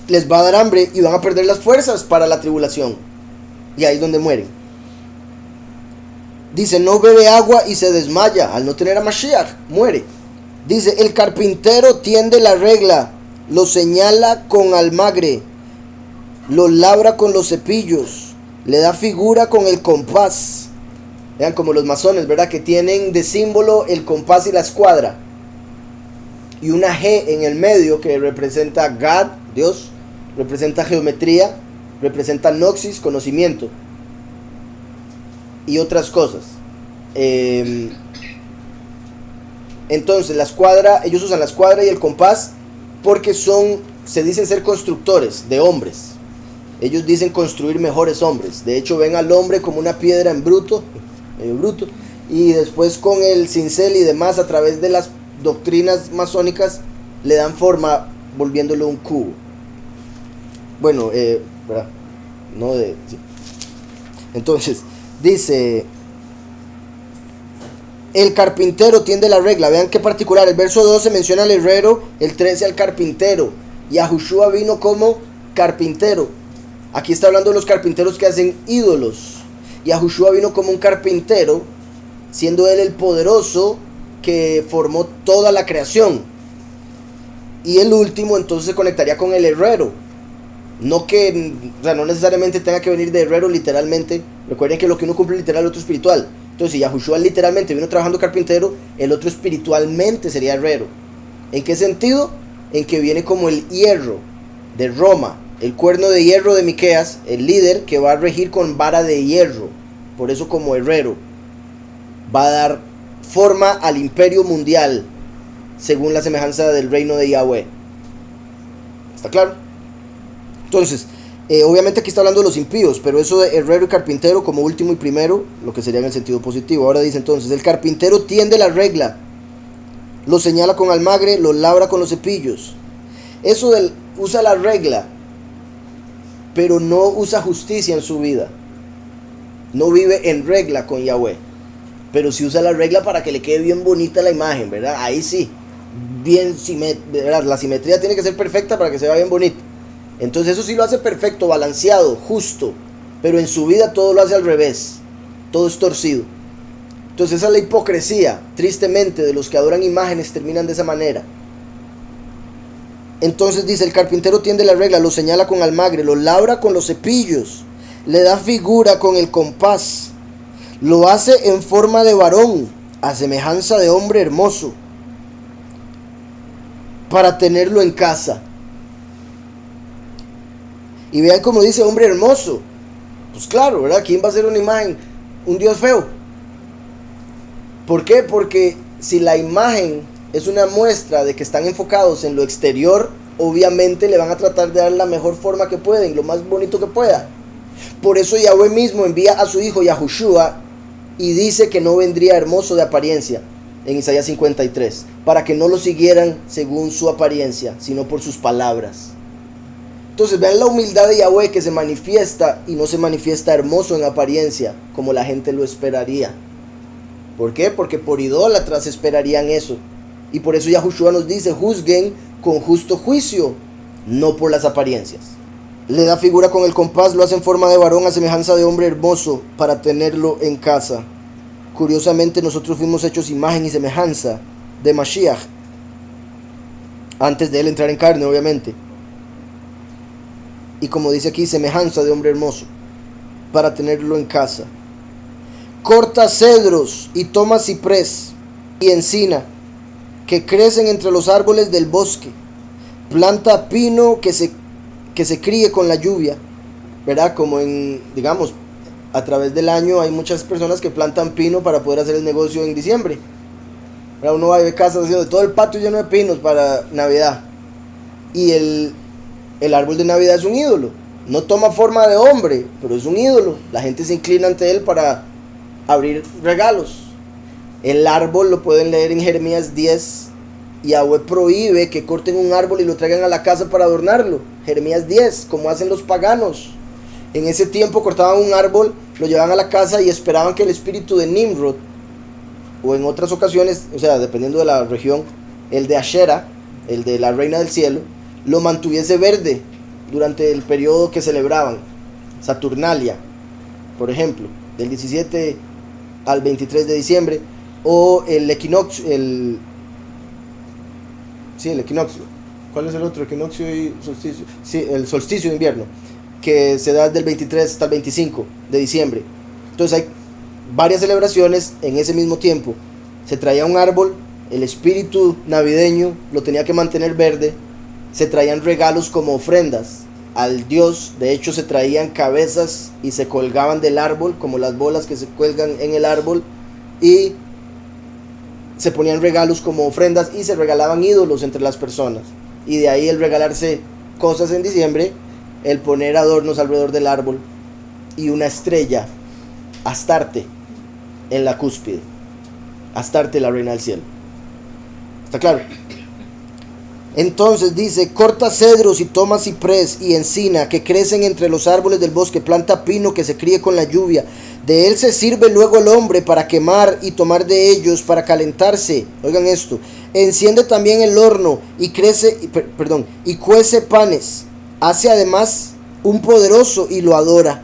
Les va a dar hambre y van a perder las fuerzas para la tribulación. Y ahí es donde mueren. Dice, no bebe agua y se desmaya. Al no tener a Mashiach, muere. Dice, el carpintero tiende la regla, lo señala con almagre, lo labra con los cepillos, le da figura con el compás. Vean como los masones, ¿verdad? Que tienen de símbolo el compás y la escuadra. Y una G en el medio que representa God, Dios, representa geometría, representa noxis, conocimiento. Y otras cosas. Entonces la escuadra, ellos usan la escuadra y el compás porque se dicen ser constructores de hombres. Ellos dicen construir mejores hombres. De hecho ven al hombre como una piedra en bruto, medio bruto, y después con el cincel y demás a través de las doctrinas masónicas le dan forma volviéndolo un cubo. Bueno, ¿verdad? No de... Sí. Entonces dice, el carpintero tiende la regla. Vean qué particular. El verso 12 menciona al herrero, el 13 al carpintero. Y Yahushua vino como carpintero. Aquí está hablando de los carpinteros que hacen ídolos. Yahushua vino como un carpintero, siendo él el poderoso que formó toda la creación. Y el último entonces se conectaría con el herrero. No que, o sea, no necesariamente tenga que venir de herrero literalmente. Recuerden que lo que uno cumple literal, el otro espiritual. Entonces, si Yahushua literalmente vino trabajando carpintero, el otro espiritualmente sería herrero. ¿En qué sentido? En que viene como el hierro de Roma, el cuerno de hierro de Miqueas, el líder que va a regir con vara de hierro. Por eso como herrero va a dar forma al imperio mundial según la semejanza del reino de Yahweh. ¿Está claro? Entonces, obviamente aquí está hablando de los impíos, pero eso de herrero y carpintero como último y primero, lo que sería en el sentido positivo. Ahora dice entonces, el carpintero tiende la regla, lo señala con almagre, lo labra con los cepillos. Eso del usa la regla, pero no usa justicia en su vida. No vive en regla con Yahweh, pero sí usa la regla para que le quede bien bonita la imagen, ¿verdad? Ahí sí, bien ¿verdad? La simetría tiene que ser perfecta para que se vea bien bonita. Entonces eso sí lo hace perfecto, balanceado, justo. Pero en su vida todo lo hace al revés. Todo es torcido. Entonces esa es la hipocresía, tristemente, de los que adoran imágenes, terminan de esa manera. Entonces dice, el carpintero tiende la regla, lo señala con almagre, lo labra con los cepillos, le da figura con el compás, lo hace en forma de varón, a semejanza de hombre hermoso, para tenerlo en casa. Y vean cómo dice hombre hermoso. Pues claro, ¿verdad? ¿Quién va a hacer una imagen? Un Dios feo. ¿Por qué? Porque si la imagen es una muestra de que están enfocados en lo exterior, obviamente le van a tratar de dar la mejor forma que pueden, lo más bonito que pueda. Por eso Yahweh mismo envía a su hijo Yahushua y dice que no vendría hermoso de apariencia en Isaías 53, para que no lo siguieran según su apariencia, sino por sus palabras. Entonces vean la humildad de Yahweh, que se manifiesta y no se manifiesta hermoso en apariencia como la gente lo esperaría. ¿Por qué? Porque por idólatras esperarían eso. Y por eso Yahushua nos dice, juzguen con justo juicio, no por las apariencias. Le da figura con el compás, lo hace en forma de varón a semejanza de hombre hermoso para tenerlo en casa. Curiosamente nosotros fuimos hechos imagen y semejanza de Mashiach, antes de él entrar en carne, obviamente. Y como dice aquí, semejanza de hombre hermoso, para tenerlo en casa. Corta cedros y toma ciprés y encina, que crecen entre los árboles del bosque. Planta pino que se críe con la lluvia. ¿Verdad? Como digamos, a través del año hay muchas personas que plantan pino para poder hacer el negocio en diciembre. Ahora uno va y ve casas haciendo todo el patio lleno de pinos para Navidad. Y el árbol de Navidad es un ídolo. No toma forma de hombre, pero es un ídolo. La gente se inclina ante él para abrir regalos. El árbol lo pueden leer en Jeremías 10. Yahweh prohíbe que corten un árbol y lo traigan a la casa para adornarlo. Jeremías 10, como hacen los paganos. En ese tiempo cortaban un árbol, lo llevaban a la casa y esperaban que el espíritu de Nimrod, o en otras ocasiones, o sea, dependiendo de la región, el de Ashera, el de la reina del cielo, lo mantuviese verde durante el periodo que celebraban. Saturnalia, por ejemplo, del 17 al 23 de diciembre, o el equinoccio, el equinoccio. ¿Cuál es el otro? Equinoccio y solsticio. Sí, el solsticio de invierno, que se da del 23 hasta el 25 de diciembre. Entonces hay varias celebraciones en ese mismo tiempo. Se traía un árbol, el espíritu navideño lo tenía que mantener verde. Se traían regalos como ofrendas al Dios. De hecho, se traían cabezas y se colgaban del árbol, como las bolas que se cuelgan en el árbol, y se ponían regalos como ofrendas y se regalaban ídolos entre las personas. Y de ahí el regalarse cosas en diciembre, el poner adornos alrededor del árbol y una estrella, Astarte, en la cúspide. Astarte, la reina del cielo. ¿Está claro? Entonces dice: corta cedros y toma ciprés y encina que crecen entre los árboles del bosque, planta pino que se críe con la lluvia. De él se sirve luego el hombre para quemar y tomar de ellos para calentarse. Oigan esto: enciende también el horno y cuece panes. Hace además un poderoso y lo adora.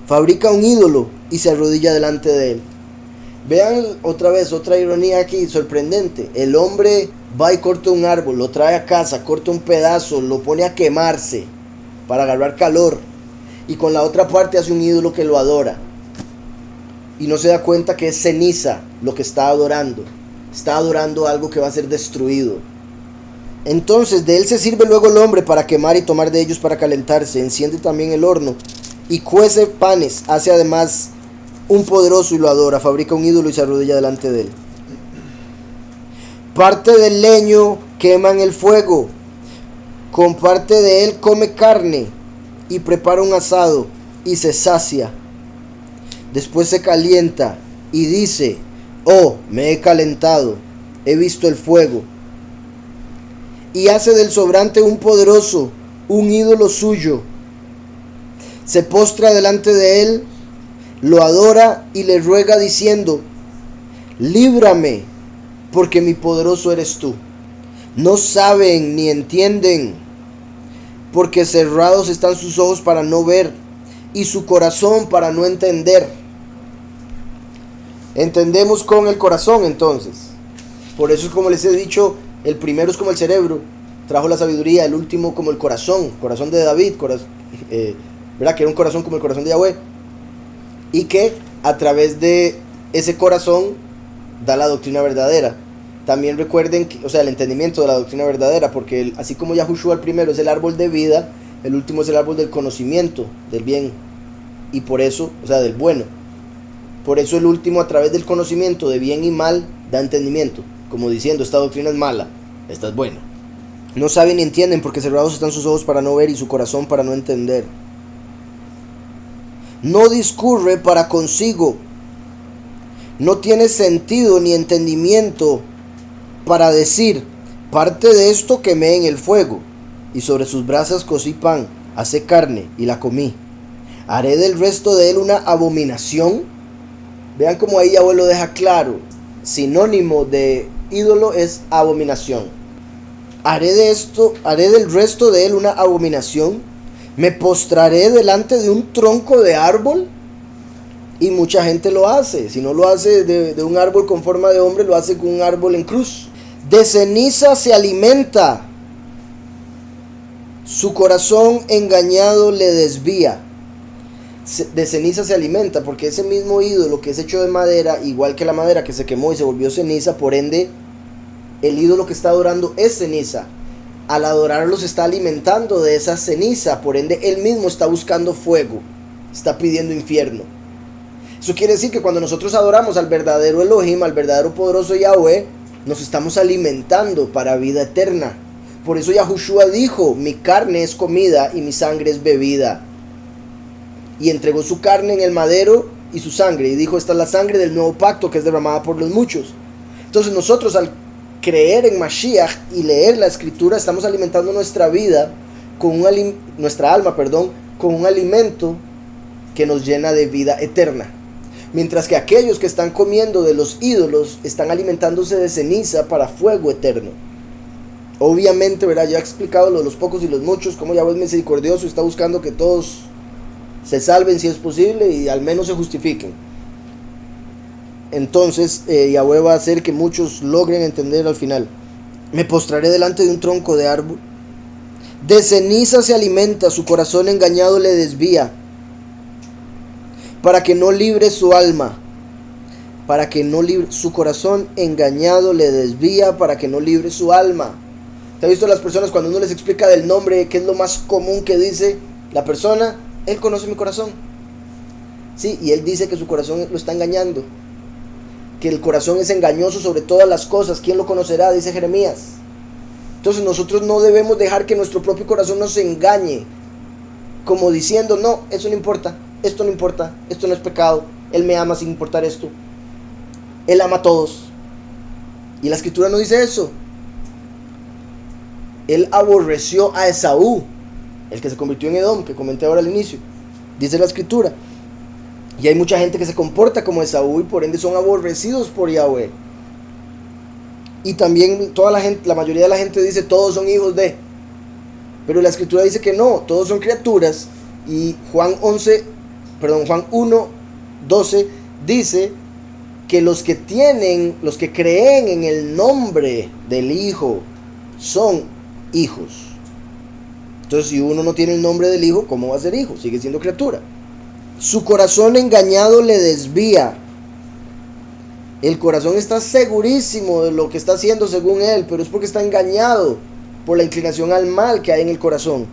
Fabrica un ídolo y se arrodilla delante de él. Vean otra vez, otra ironía aquí sorprendente. El hombre va y corta un árbol, lo trae a casa, corta un pedazo, lo pone a quemarse para agarrar calor, y con la otra parte hace un ídolo que lo adora. Y no se da cuenta que es ceniza lo que está adorando. Está adorando algo que va a ser destruido. Entonces de él se sirve luego el hombre para quemar y tomar de ellos para calentarse. Enciende también el horno y cuece panes. Hace además un poderoso y lo adora. Fabrica un ídolo y se arrodilla delante de él. Parte del leño quema en el fuego. Con parte de él come carne y prepara un asado y se sacia. Después se calienta y dice: oh, me he calentado, he visto el fuego. Y hace del sobrante un poderoso, un ídolo suyo. Se postra delante de él, lo adora y le ruega diciendo: líbrame, porque mi poderoso eres tú. No saben ni entienden, porque cerrados están sus ojos para no ver y su corazón para no entender. Entendemos con el corazón entonces. Por eso es como les he dicho, el primero es como el cerebro, trajo la sabiduría, el último como el corazón de David, ¿verdad? Que era un corazón como el corazón de Yahweh, y que a través de ese corazón da la doctrina verdadera. También recuerden que, o sea, el entendimiento de la doctrina verdadera, porque así como Yahushua el primero es el árbol de vida, el último es el árbol del conocimiento del bien, y por eso, o sea, del bueno. Por eso el último, a través del conocimiento de bien y mal, da entendimiento, como diciendo: esta doctrina es mala, esta es buena. No saben ni entienden, porque cerrados están sus ojos para no ver y su corazón para no entender. No discurre para consigo, no tiene sentido ni entendimiento para decir: parte de esto quemé en el fuego, y sobre sus brasas cocí pan, asé carne y la comí. ¿Haré del resto de él una abominación? Vean cómo ahí Yahweh lo deja claro. Sinónimo de ídolo es abominación. ¿Haré del resto de él una abominación? ¿Me postraré delante de un tronco de árbol? Y mucha gente lo hace. Si no lo hace de un árbol con forma de hombre, lo hace con un árbol en cruz. De ceniza se alimenta. Su corazón engañado le desvía. De ceniza se alimenta, porque ese mismo ídolo que es hecho de madera, igual que la madera que se quemó y se volvió ceniza, por ende el ídolo que está adorando es ceniza. Al adorarlo se está alimentando de esa ceniza, por ende él mismo está buscando fuego, está pidiendo infierno. Eso quiere decir que cuando nosotros adoramos al verdadero Elohim, al verdadero poderoso Yahweh, Nos estamos alimentando para vida eterna. Por eso Yahushua dijo, mi carne es comida y mi sangre es bebida. Y entregó su carne en el madero y su sangre. Y dijo, esta es la sangre del nuevo pacto que es derramada por los muchos. Entonces nosotros al creer en Mashiach y leer la escritura, estamos alimentando nuestra vida, nuestra alma, con un alimento que nos llena de vida eterna. Mientras que aquellos que están comiendo de los ídolos están alimentándose de ceniza para fuego eterno. Obviamente, ¿verdad? Ya he explicado lo de los pocos y los muchos, como Yahweh es misericordioso y está buscando que todos se salven si es posible y al menos se justifiquen. Entonces Yahweh va a hacer que muchos logren entender al final. Me postraré delante de un tronco de árbol. De ceniza se alimenta, su corazón engañado le desvía, para que no libre su alma. Para que no libre su corazón engañado le desvía, para que no libre su alma. ¿Te has visto las personas cuando uno les explica del nombre, qué es lo más común que dice la persona? Él conoce mi corazón. Sí, y él dice que su corazón lo está engañando. Que el corazón es engañoso sobre todas las cosas. ¿Quién lo conocerá? Dice Jeremías. Entonces nosotros no debemos dejar que nuestro propio corazón nos engañe. Como diciendo, no, eso no importa. Esto no importa. Esto no es pecado. Él me ama sin importar esto. Él ama a todos. Y la escritura no dice eso. Él aborreció a Esaú, el que se convirtió en Edom, que comenté ahora al inicio. Dice la escritura. Y hay mucha gente que se comporta como Esaú y por ende son aborrecidos por Yahweh. Y también la mayoría de la gente dice todos son hijos de. Pero la escritura dice que no, todos son criaturas. Y Juan 1:12 dice que los que creen en el nombre del Hijo son hijos. Entonces si uno no tiene el nombre del Hijo, ¿cómo va a ser hijo? Sigue siendo criatura. Su corazón engañado le desvía. El corazón está segurísimo de lo que está haciendo según él, pero es porque está engañado por la inclinación al mal que hay en el corazón.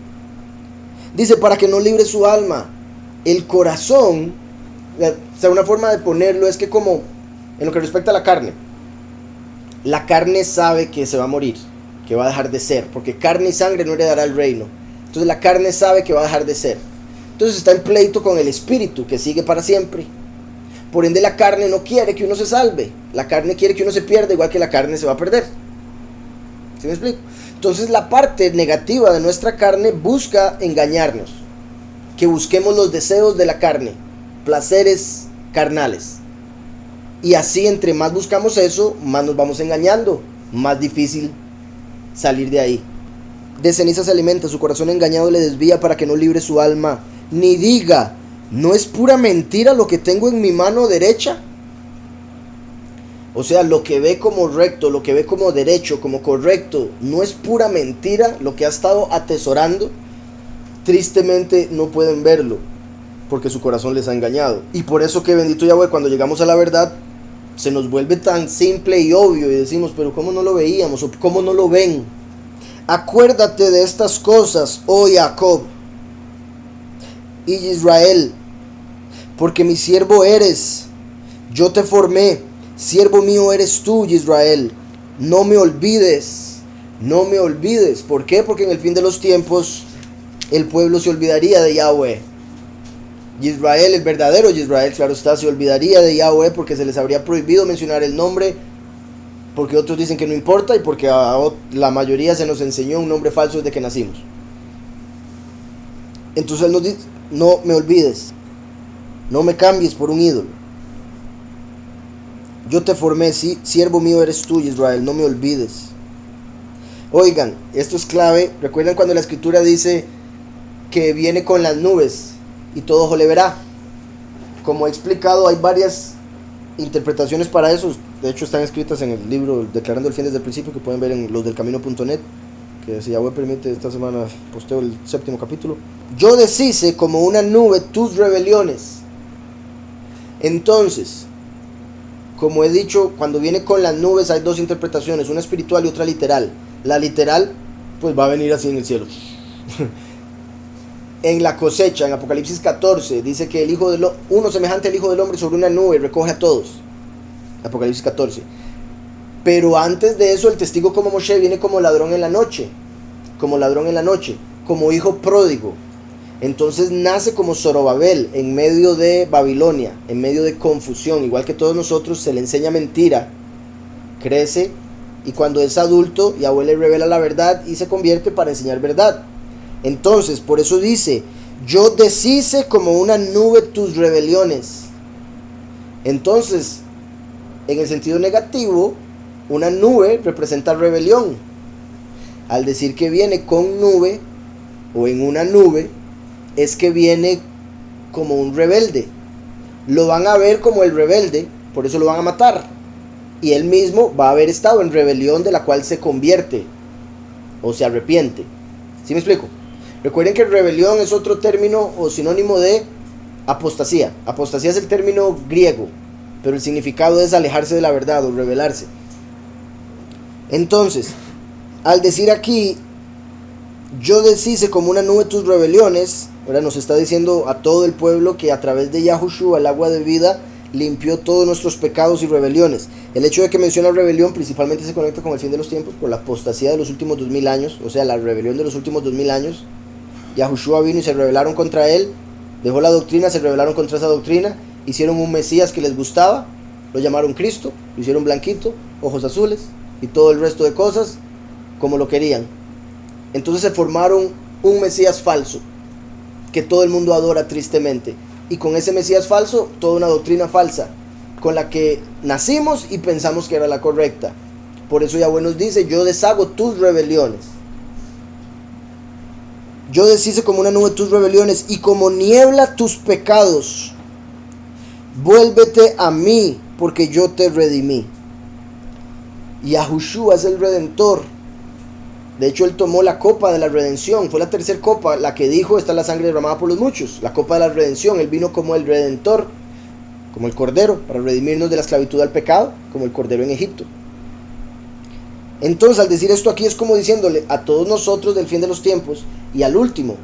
Dice, para que no libre su alma. El corazón, o sea, una forma de ponerlo es que como en lo que respecta a la carne sabe que se va a morir, que va a dejar de ser, porque carne y sangre no heredará el reino. Entonces la carne sabe que va a dejar de ser. Entonces está en pleito con el espíritu, que sigue para siempre. Por ende la carne no quiere que uno se salve. La carne quiere que uno se pierda, igual que la carne se va a perder. ¿Sí me explico? Entonces la parte negativa de nuestra carne busca engañarnos. Que busquemos los deseos de la carne, placeres carnales. Y así entre más buscamos eso, más nos vamos engañando. Más difícil salir de ahí. De ceniza se alimenta, su corazón engañado le desvía para que no libre su alma. Ni diga, ¿no es pura mentira lo que tengo en mi mano derecha? O sea, lo que ve como recto, lo que ve como derecho, como correcto, ¿no es pura mentira lo que ha estado atesorando? Tristemente no pueden verlo, porque su corazón les ha engañado. Y por eso que bendito Yahweh, cuando llegamos a la verdad, se nos vuelve tan simple y obvio y decimos, pero ¿cómo no lo veíamos? ¿O cómo no lo ven? Acuérdate de estas cosas, oh Jacob y Israel, porque mi siervo eres, yo te formé, siervo mío eres tú, Israel. No me olvides, no me olvides. ¿Por qué? Porque en el fin de los tiempos el pueblo se olvidaría de Yahweh. Israel, el verdadero Israel, claro está, se olvidaría de Yahweh porque se les habría prohibido mencionar el nombre, porque otros dicen que no importa y porque a la mayoría se nos enseñó un nombre falso desde que nacimos. Entonces él nos dice, no me olvides, no me cambies por un ídolo. Yo te formé, sí, siervo mío eres tú, Israel, no me olvides. Oigan, esto es clave. ¿Recuerdan cuando la escritura dice que viene con las nubes y todo ojo le verá? Como he explicado, hay varias interpretaciones para eso. De hecho están escritas en el libro Declarando el Fin desde el Principio, que pueden ver en losdelcamino.net, que si Yahweh permite esta semana posteo el 7º capítulo. Yo deshice como una nube tus rebeliones. Entonces, como he dicho, cuando viene con las nubes hay dos interpretaciones, una espiritual y otra literal. La literal, pues va a venir así en el cielo. En la cosecha, en Apocalipsis 14, dice que el hijo uno semejante al Hijo del Hombre sobre una nube recoge a todos. Apocalipsis 14. Pero antes de eso, el testigo como Moshe viene como ladrón en la noche, como hijo pródigo. Entonces nace como Zorobabel en medio de Babilonia, en medio de confusión, igual que todos nosotros. Se le enseña mentira, crece, y cuando es adulto, Yahweh le revela la verdad y se convierte para enseñar verdad. Entonces, por eso dice: yo deshice como una nube tus rebeliones. Entonces, en el sentido negativo, una nube representa rebelión. Al decir que viene con nube o en una nube, es que viene como un rebelde. Lo van a ver como el rebelde, por eso lo van a matar. Y él mismo va a haber estado en rebelión, de la cual se convierte o se arrepiente. ¿Sí me explico? Recuerden que rebelión es otro término o sinónimo de apostasía. Apostasía es el término griego, pero el significado es alejarse de la verdad o rebelarse. Entonces, al decir aquí: yo deshice como una nube tus rebeliones, ahora nos está diciendo a todo el pueblo que a través de Yahushua, el agua de vida, limpió todos nuestros pecados y rebeliones. El hecho de que menciona rebelión principalmente se conecta con el fin de los tiempos, por la apostasía de los últimos 2000 años, o sea, la rebelión de los últimos 2000 años. Yahushua vino y se rebelaron contra él, dejó la doctrina, se rebelaron contra esa doctrina, hicieron un Mesías que les gustaba, lo llamaron Cristo, lo hicieron blanquito, ojos azules y todo el resto de cosas como lo querían. Entonces se formaron un Mesías falso que todo el mundo adora tristemente, y con ese Mesías falso toda una doctrina falsa con la que nacimos y pensamos que era la correcta. Por eso Yahweh nos dice: yo deshago tus rebeliones. Yo deshice como una nube tus rebeliones y como niebla tus pecados. Vuélvete a mí, porque yo te redimí. Yahushua es el Redentor. De hecho, él tomó la copa de la redención. Fue la tercera copa la que dijo: esta es la sangre derramada por los muchos. La copa de la redención. Él vino como el Redentor, como el Cordero, para redimirnos de la esclavitud al pecado, como el Cordero en Egipto. Entonces, al decir esto aquí, es como diciéndole a todos nosotros del fin de los tiempos y al último: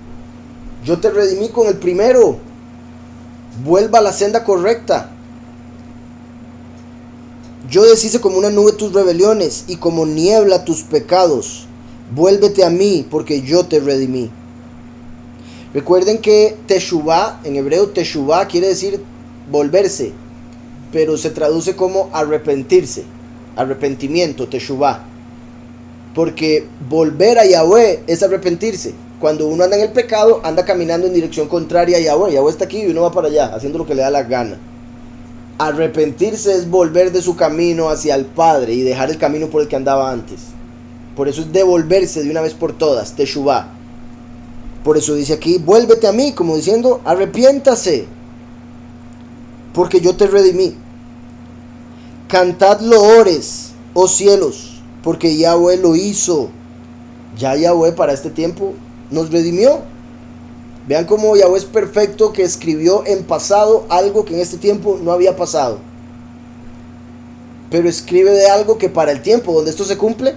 yo te redimí con el primero. Vuelva a la senda correcta. Yo deshice como una nube tus rebeliones y como niebla tus pecados. Vuélvete a mí, porque yo te redimí. Recuerden que Teshuvah, en hebreo Teshuvah quiere decir volverse, pero se traduce como arrepentirse, arrepentimiento, Teshuvah. Porque volver a Yahweh es arrepentirse. Cuando uno anda en el pecado, anda caminando en dirección contraria a Yahweh. Yahweh está aquí y uno va para allá, haciendo lo que le da la gana. Arrepentirse es volver de su camino hacia el Padre y dejar el camino por el que andaba antes. Por eso es devolverse de una vez por todas, Teshuvah. Por eso dice aquí: vuélvete a mí, como diciendo, arrepiéntase, porque yo te redimí. Cantad loores, oh cielos, porque Yahweh lo hizo. Ya Yahweh para este tiempo nos redimió. Vean cómo Yahweh es perfecto, que escribió en pasado algo que en este tiempo no había pasado. Pero escribe de algo que para el tiempo donde esto se cumple,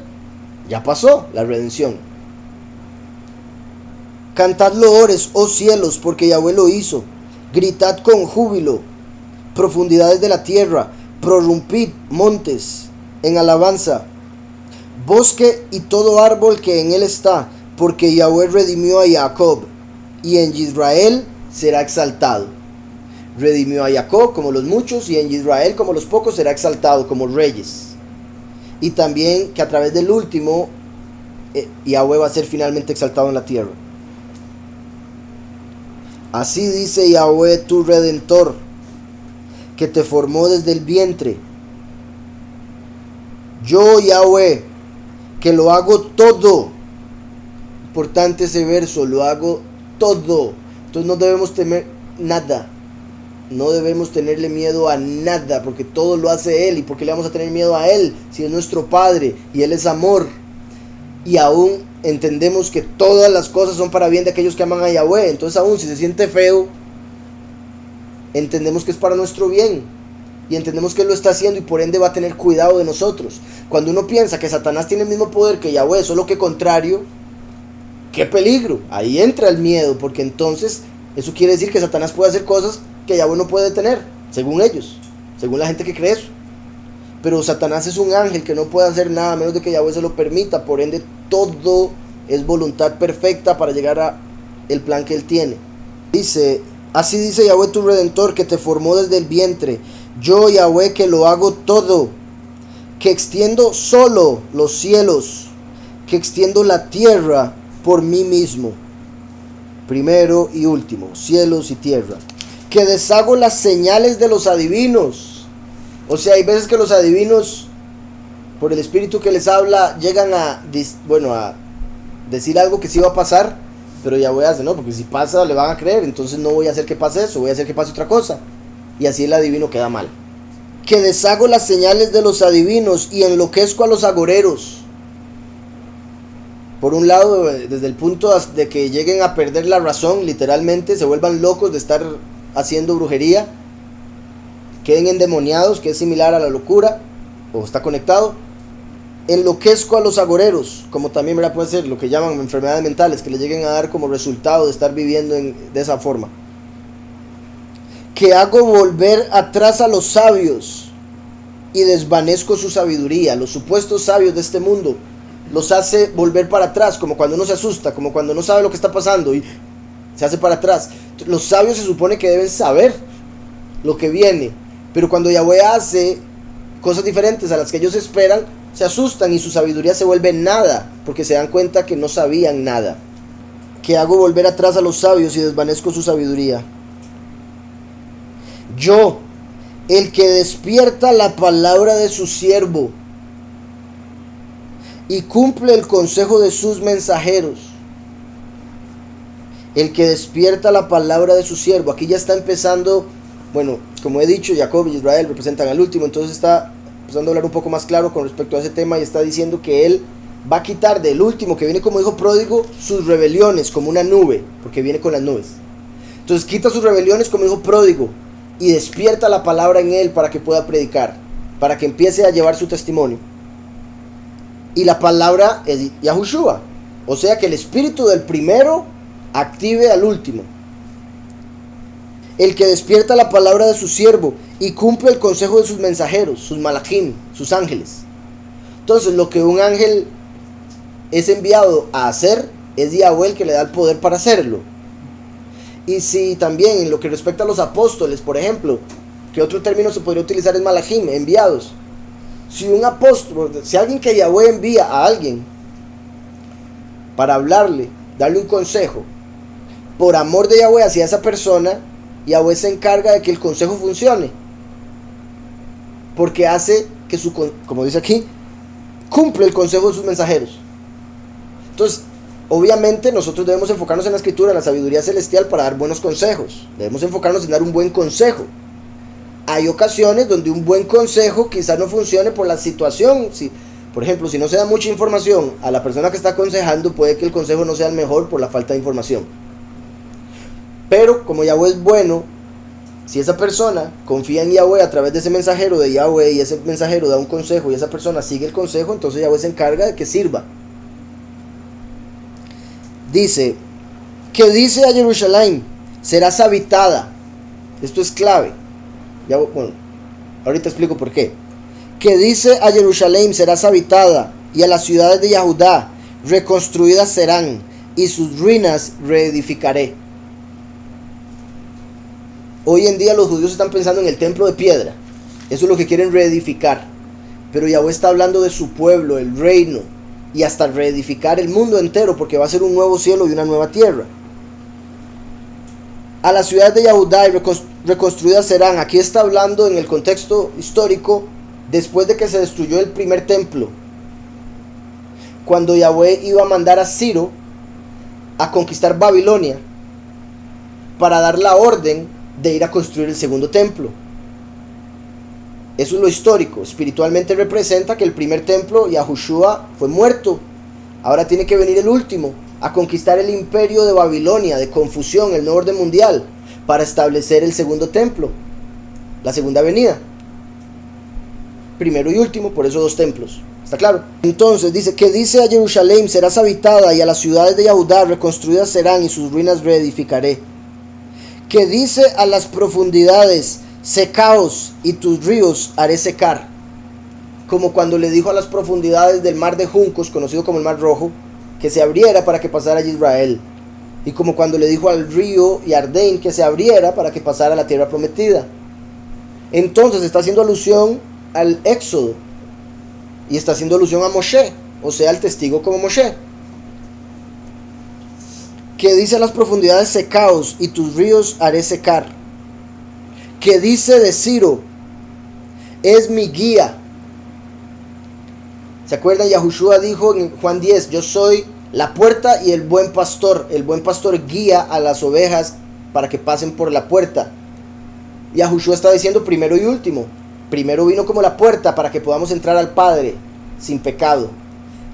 ya pasó, la redención. Cantad loores, oh cielos, porque Yahweh lo hizo. Gritad con júbilo, profundidades de la tierra. Prorrumpid, montes, en alabanza. Bosque y todo árbol que en él está, porque Yahweh redimió a Jacob, y en Israel será exaltado. Redimió a Jacob como los muchos, y en Israel como los pocos será exaltado como reyes. Y también que a través del último, Yahweh va a ser finalmente exaltado en la tierra. Así dice Yahweh tu Redentor, que te formó desde el vientre. Yo, Yahweh, que lo hago todo. Importante ese verso: lo hago todo. Entonces no debemos temer nada. No debemos tenerle miedo a nada, porque todo lo hace Él. ¿Y por qué le vamos a tener miedo a Él si es nuestro Padre y Él es amor? Y aún entendemos que todas las cosas son para bien de aquellos que aman a Yahweh. Entonces aún si se siente feo, entendemos que es para nuestro bien. Y entendemos que Él lo está haciendo y por ende va a tener cuidado de nosotros. Cuando uno piensa que Satanás tiene el mismo poder que Yahweh, solo que contrario, ¡qué peligro! Ahí entra el miedo, porque entonces eso quiere decir que Satanás puede hacer cosas que Yahweh no puede detener, según ellos, según la gente que cree eso. Pero Satanás es un ángel que no puede hacer nada a menos de que Yahweh se lo permita. Por ende, todo es voluntad perfecta para llegar a el plan que él tiene. Dice, así dice Yahweh tu Redentor, que te formó desde el vientre. Yo, Yahweh, que lo hago todo, que extiendo solo los cielos, que extiendo la tierra por mí mismo. Primero y último, cielos y tierra. Que deshago las señales de los adivinos. O sea, hay veces que los adivinos, por el espíritu que les habla, llegan a decir algo que sí va a pasar, pero Yahweh hace, no, porque si pasa le van a creer, entonces no voy a hacer que pase eso, voy a hacer que pase otra cosa. Y así el adivino queda mal. Que deshago las señales de los adivinos y enloquezco a los agoreros. Por un lado, desde el punto de que lleguen a perder la razón, literalmente, se vuelvan locos de estar haciendo brujería, queden endemoniados, que es similar a la locura, o está conectado. Enloquezco a los agoreros, como también puede ser lo que llaman enfermedades mentales, que le lleguen a dar como resultado de estar viviendo de esa forma. Que hago volver atrás a los sabios y desvanezco su sabiduría. Los supuestos sabios de este mundo los hace volver para atrás, como cuando uno se asusta, como cuando no sabe lo que está pasando y se hace para atrás. Los sabios se supone que deben saber lo que viene, pero cuando Yahweh hace cosas diferentes a las que ellos esperan, se asustan y su sabiduría se vuelve nada, porque se dan cuenta que no sabían nada. Que hago volver atrás a los sabios y desvanezco su sabiduría. Yo, el que despierta la palabra de su siervo y cumple el consejo de sus mensajeros. El que despierta la palabra de su siervo. Aquí ya está empezando, bueno, como he dicho, Jacob y Israel representan al último, entonces está empezando a hablar un poco más claro con respecto a ese tema y está diciendo que él va a quitar del último, que viene como hijo pródigo, sus rebeliones como una nube, porque viene con las nubes. Entonces quita sus rebeliones como hijo pródigo y despierta la palabra en él para que pueda predicar, para que empiece a llevar su testimonio. Y la palabra es Yahushua, o sea que el espíritu del primero active al último. El que despierta la palabra de su siervo y cumple el consejo de sus mensajeros, sus malachim, sus ángeles. Entonces lo que un ángel es enviado a hacer, es Yahweh el que le da el poder para hacerlo. Y si también en lo que respecta a los apóstoles, por ejemplo, que otro término se podría utilizar es malachim, enviados. Si un apóstol, si alguien que Yahweh envía a alguien para hablarle, darle un consejo, por amor de Yahweh hacia esa persona, Yahweh se encarga de que el consejo funcione, porque hace que como dice aquí, cumple el consejo de sus mensajeros. Entonces, obviamente nosotros debemos enfocarnos en la escritura, en la sabiduría celestial para dar buenos consejos. Debemos enfocarnos en dar un buen consejo. Hay ocasiones donde un buen consejo quizás no funcione por la situación. Por ejemplo, si no se da mucha información a la persona que está aconsejando, puede que el consejo no sea el mejor por la falta de información. Pero como Yahweh es bueno, si esa persona confía en Yahweh a través de ese mensajero de Yahweh y ese mensajero da un consejo y esa persona sigue el consejo, entonces Yahweh se encarga de que sirva. Dice, que dice a Jerusalén, serás habitada. Esto es clave. Bueno, ahorita explico por qué. Que dice a Jerusalén, serás habitada, y a las ciudades de Yahudá, reconstruidas serán, y sus ruinas reedificaré. Hoy en día los judíos están pensando en el templo de piedra. Eso es lo que quieren reedificar. Pero Yahweh está hablando de su pueblo, el reino, y hasta reedificar el mundo entero, porque va a ser un nuevo cielo y una nueva tierra. A las ciudades de Yahudá y reconstruidas serán. Aquí está hablando en el contexto histórico después de que se destruyó el primer templo, cuando Yahweh iba a mandar a Ciro a conquistar Babilonia para dar la orden de ir a construir el segundo templo. Eso es lo histórico. Espiritualmente representa que el primer templo, Yahushua, fue muerto. Ahora tiene que venir el último a conquistar el imperio de Babilonia, de confusión, el nuevo orden mundial, para establecer el segundo templo, la segunda venida. Primero y último, por eso dos templos. ¿Está claro? Entonces dice, que dice a Jerusalén, serás habitada, y a las ciudades de Yahudá reconstruidas serán, y sus ruinas reedificaré. Que dice a las profundidades, secaos, y tus ríos haré secar. como cuando le dijo a las profundidades del mar de juncos, conocido como el mar rojo, que se abriera para que pasara Israel, y como cuando le dijo al río Yardén que se abriera para que pasara la tierra prometida. Entonces está haciendo alusión al Éxodo, y está haciendo alusión a Moshe, o sea, al testigo como Moshe, que dice a las profundidades secaos, y tus ríos haré secar, que dice de Ciro, es mi guía. ¿Se acuerdan? Yahushua dijo en Juan 10, yo soy la puerta y el buen pastor. El buen pastor guía a las ovejas para que pasen por la puerta. Yahushua está diciendo primero y último. Primero vino como la puerta para que podamos entrar al Padre sin pecado.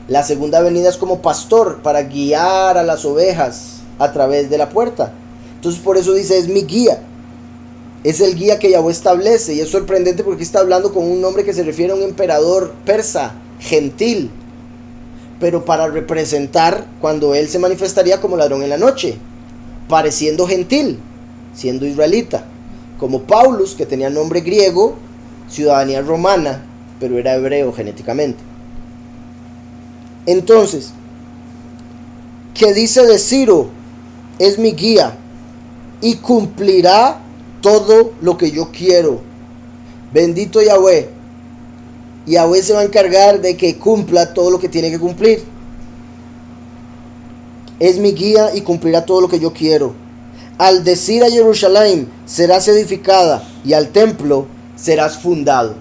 La segunda venida es como pastor para guiar a las ovejas a través de la puerta. Entonces por eso dice, es mi guía. Es el guía que Yahweh establece. Y es sorprendente porque está hablando con un nombre que se refiere a un emperador persa, gentil, pero para representar cuando él se manifestaría como ladrón en la noche, pareciendo gentil, siendo israelita, como Paulus, que tenía nombre griego, ciudadanía romana, pero era hebreo genéticamente. Entonces, ¿qué dice de Ciro? Es mi guía y cumplirá todo lo que yo quiero. Bendito Yahweh. Yahweh se va a encargar de que cumpla todo lo que tiene que cumplir. Es mi guía y cumplirá todo lo que yo quiero. Al decir a Jerusalén, serás edificada, y al templo serás fundado.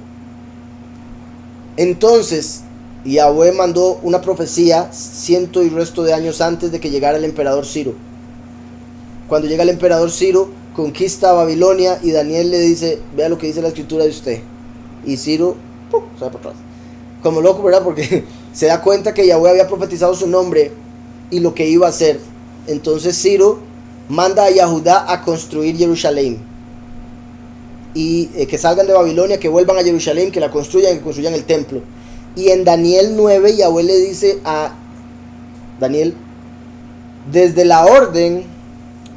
Entonces, Yahweh mandó una profecía ciento y resto de años antes de que llegara el emperador Ciro. Cuando llega el emperador Ciro, conquista a Babilonia, y Daniel le dice, vea lo que dice la escritura de usted. Y Ciro se va para atrás, como loco, ¿verdad? Porque se da cuenta que Yahweh había profetizado su nombre y lo que iba a hacer. Entonces Ciro manda a Yahudá a construir Jerusalén, y que salgan de Babilonia, que vuelvan a Jerusalén, que la construyan, que construyan el templo. Y en Daniel 9 Yahweh le dice a Daniel, desde la orden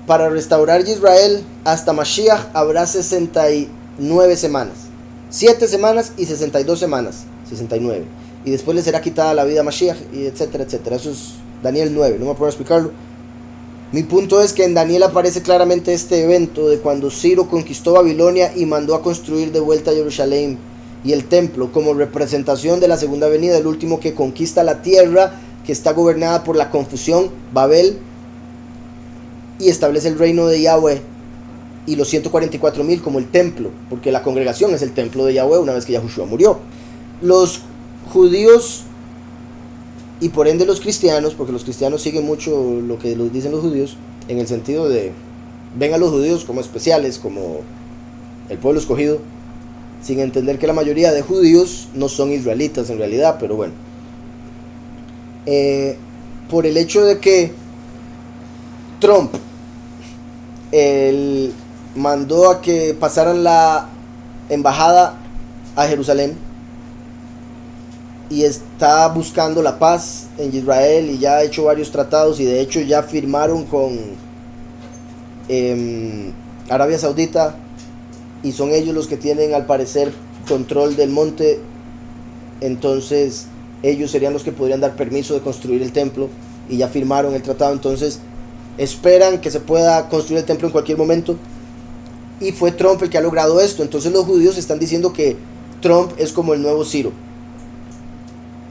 para restaurar Israel hasta Mashiach habrá 69 semanas, 7 semanas y 62 semanas, 69. Y después le será quitada la vida a Mashiach, y etcétera, etcétera. Eso es Daniel 9, no me puedo explicarlo. Mi punto es que en Daniel aparece claramente este evento de cuando Ciro conquistó Babilonia y mandó a construir de vuelta Jerusalén y el templo, como representación de la segunda venida, el último que conquista la tierra que está gobernada por la confusión, Babel, y establece el reino de Yahweh y los 144,000 como el templo, porque la congregación es el templo de Yahweh una vez que Yahushua murió. Los judíos, y por ende los cristianos, porque los cristianos siguen mucho lo que dicen los judíos, en el sentido de ven a los judíos como especiales, como el pueblo escogido, sin entender que la mayoría de judíos no son israelitas en realidad, pero bueno. Por el hecho de que Trump mandó a que pasaran la embajada a Jerusalén y está buscando la paz en Israel, y ya ha hecho varios tratados, y de hecho ya firmaron con Arabia Saudita, y son ellos los que tienen al parecer control del monte. Entonces ellos serían los que podrían dar permiso de construir el templo, y ya firmaron el tratado. Entonces esperan que se pueda construir el templo en cualquier momento, y fue Trump el que ha logrado esto. Entonces los judíos están diciendo que Trump es como el nuevo Ciro,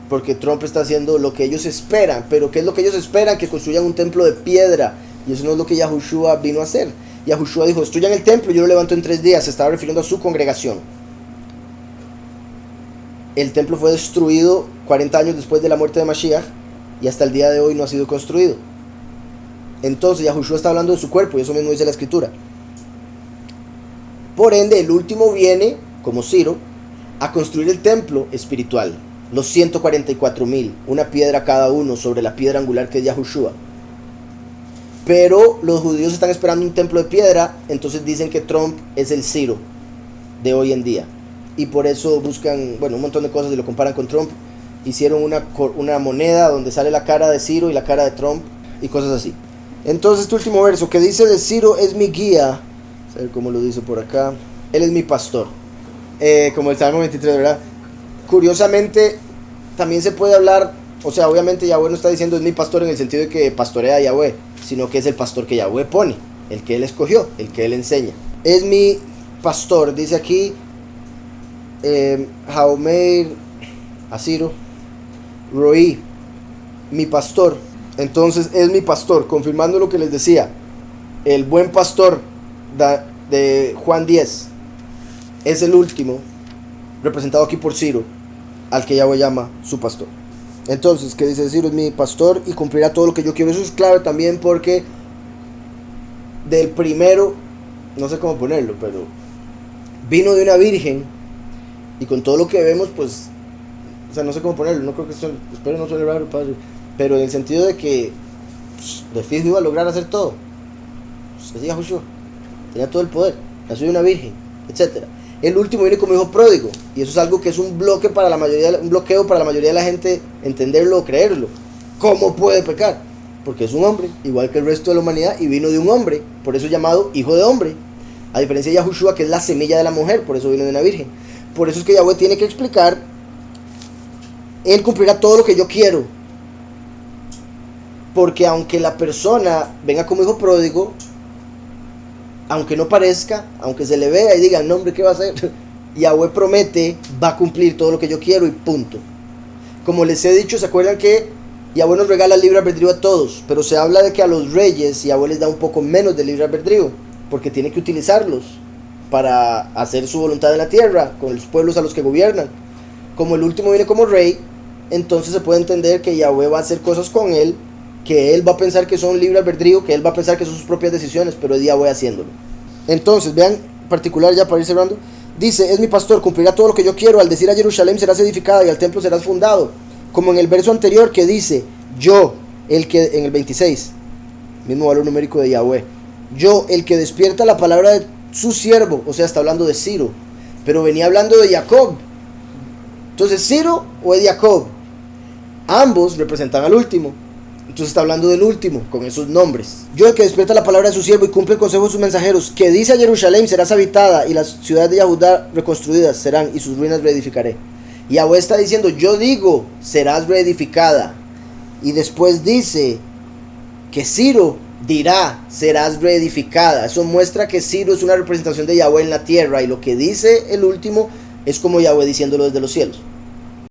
porque Trump está haciendo lo que ellos esperan. Pero ¿qué es lo que ellos esperan? Que construyan un templo de piedra, y eso no es lo que Yahushua vino a hacer. Yahushua dijo, destruyan el templo, yo lo levanto en 3 días. Se estaba refiriendo a su congregación. El templo fue destruido 40 años después de la muerte de Mashiach, y hasta el día de hoy no ha sido construido. Entonces Yahushua está hablando de su cuerpo, y eso mismo dice la escritura. Por ende, el último viene, como Ciro, a construir el templo espiritual, los 144,000, una piedra cada uno sobre la piedra angular que es Yahushua. Pero los judíos están esperando un templo de piedra, entonces dicen que Trump es el Ciro de hoy en día. Y por eso buscan, bueno, un montón de cosas y lo comparan con Trump. Hicieron una moneda donde sale la cara de Ciro y la cara de Trump y cosas así. Entonces este último verso que dice de Ciro es mi guía, a ver cómo lo dice por acá, él es mi pastor, como el Salmo 23, ¿verdad? Curiosamente, también se puede hablar, o sea, obviamente Yahweh no está diciendo es mi pastor en el sentido de que pastorea a Yahweh, sino que es el pastor que Yahweh pone, el que él escogió, el que él enseña. Es mi pastor, dice aquí Jaumeir Asiro Roí, mi pastor. Entonces es mi pastor, confirmando lo que les decía, el buen pastor de Juan 10 es el último, representado aquí por Ciro, al que Yahweh llama su pastor. Entonces, ¿qué dice Ciro? Es mi pastor y cumplirá todo lo que yo quiero. Eso es clave también porque del primero, no sé cómo ponerlo, pero vino de una virgen, y con todo lo que vemos, pues, o sea, no sé cómo ponerlo, no creo que espero no suene raro, padre, pero en el sentido de que de fijo iba a lograr hacer todo. Decía Joshua, tenía todo el poder, nació de una virgen, etcétera. El último viene como hijo pródigo, y eso es algo que es un bloqueo para la mayoría de la gente entenderlo o creerlo. ¿Cómo puede pecar? Porque es un hombre, igual que el resto de la humanidad, y vino de un hombre, por eso es llamado hijo de hombre. A diferencia de Yahushua, que es la semilla de la mujer, por eso vino de una virgen. Por eso es que Yahweh tiene que explicar, él cumplirá todo lo que yo quiero. Porque aunque la persona venga como hijo pródigo, aunque no parezca, aunque se le vea y diga, no hombre, ¿qué va a hacer? Yahweh promete, va a cumplir todo lo que yo quiero y punto. Como les he dicho, ¿se acuerdan que Yahweh nos regala el libre albedrío a todos? Pero se habla de que a los reyes Yahweh les da un poco menos de libre albedrío, porque tiene que utilizarlos para hacer su voluntad en la tierra, con los pueblos a los que gobiernan. Como el último viene como rey, entonces se puede entender que Yahweh va a hacer cosas con él, que él va a pensar que son libre albedrío, que él va a pensar que son sus propias decisiones, pero es Yahweh haciéndolo. Entonces, vean, en particular ya para ir cerrando, dice, es mi pastor, cumplirá todo lo que yo quiero, al decir a Jerusalén serás edificada y al templo serás fundado, como en el verso anterior que dice, yo, el que, en el 26, mismo valor numérico de Yahweh, yo, el que despierta la palabra de su siervo, o sea, está hablando de Ciro, pero venía hablando de Jacob. Entonces, Ciro o es Jacob, ambos representan al último. Entonces está hablando del último, con esos nombres. Yo, el que despierta la palabra de su siervo y cumple el consejo de sus mensajeros, que dice a Jerusalén serás habitada y las ciudades de Yahudá reconstruidas serán y sus ruinas reedificaré. Y Yahweh está diciendo, yo digo, serás reedificada. Y después dice que Ciro dirá, serás reedificada. Eso muestra que Ciro es una representación de Yahweh en la tierra, y lo que dice el último es como Yahweh diciéndolo desde los cielos.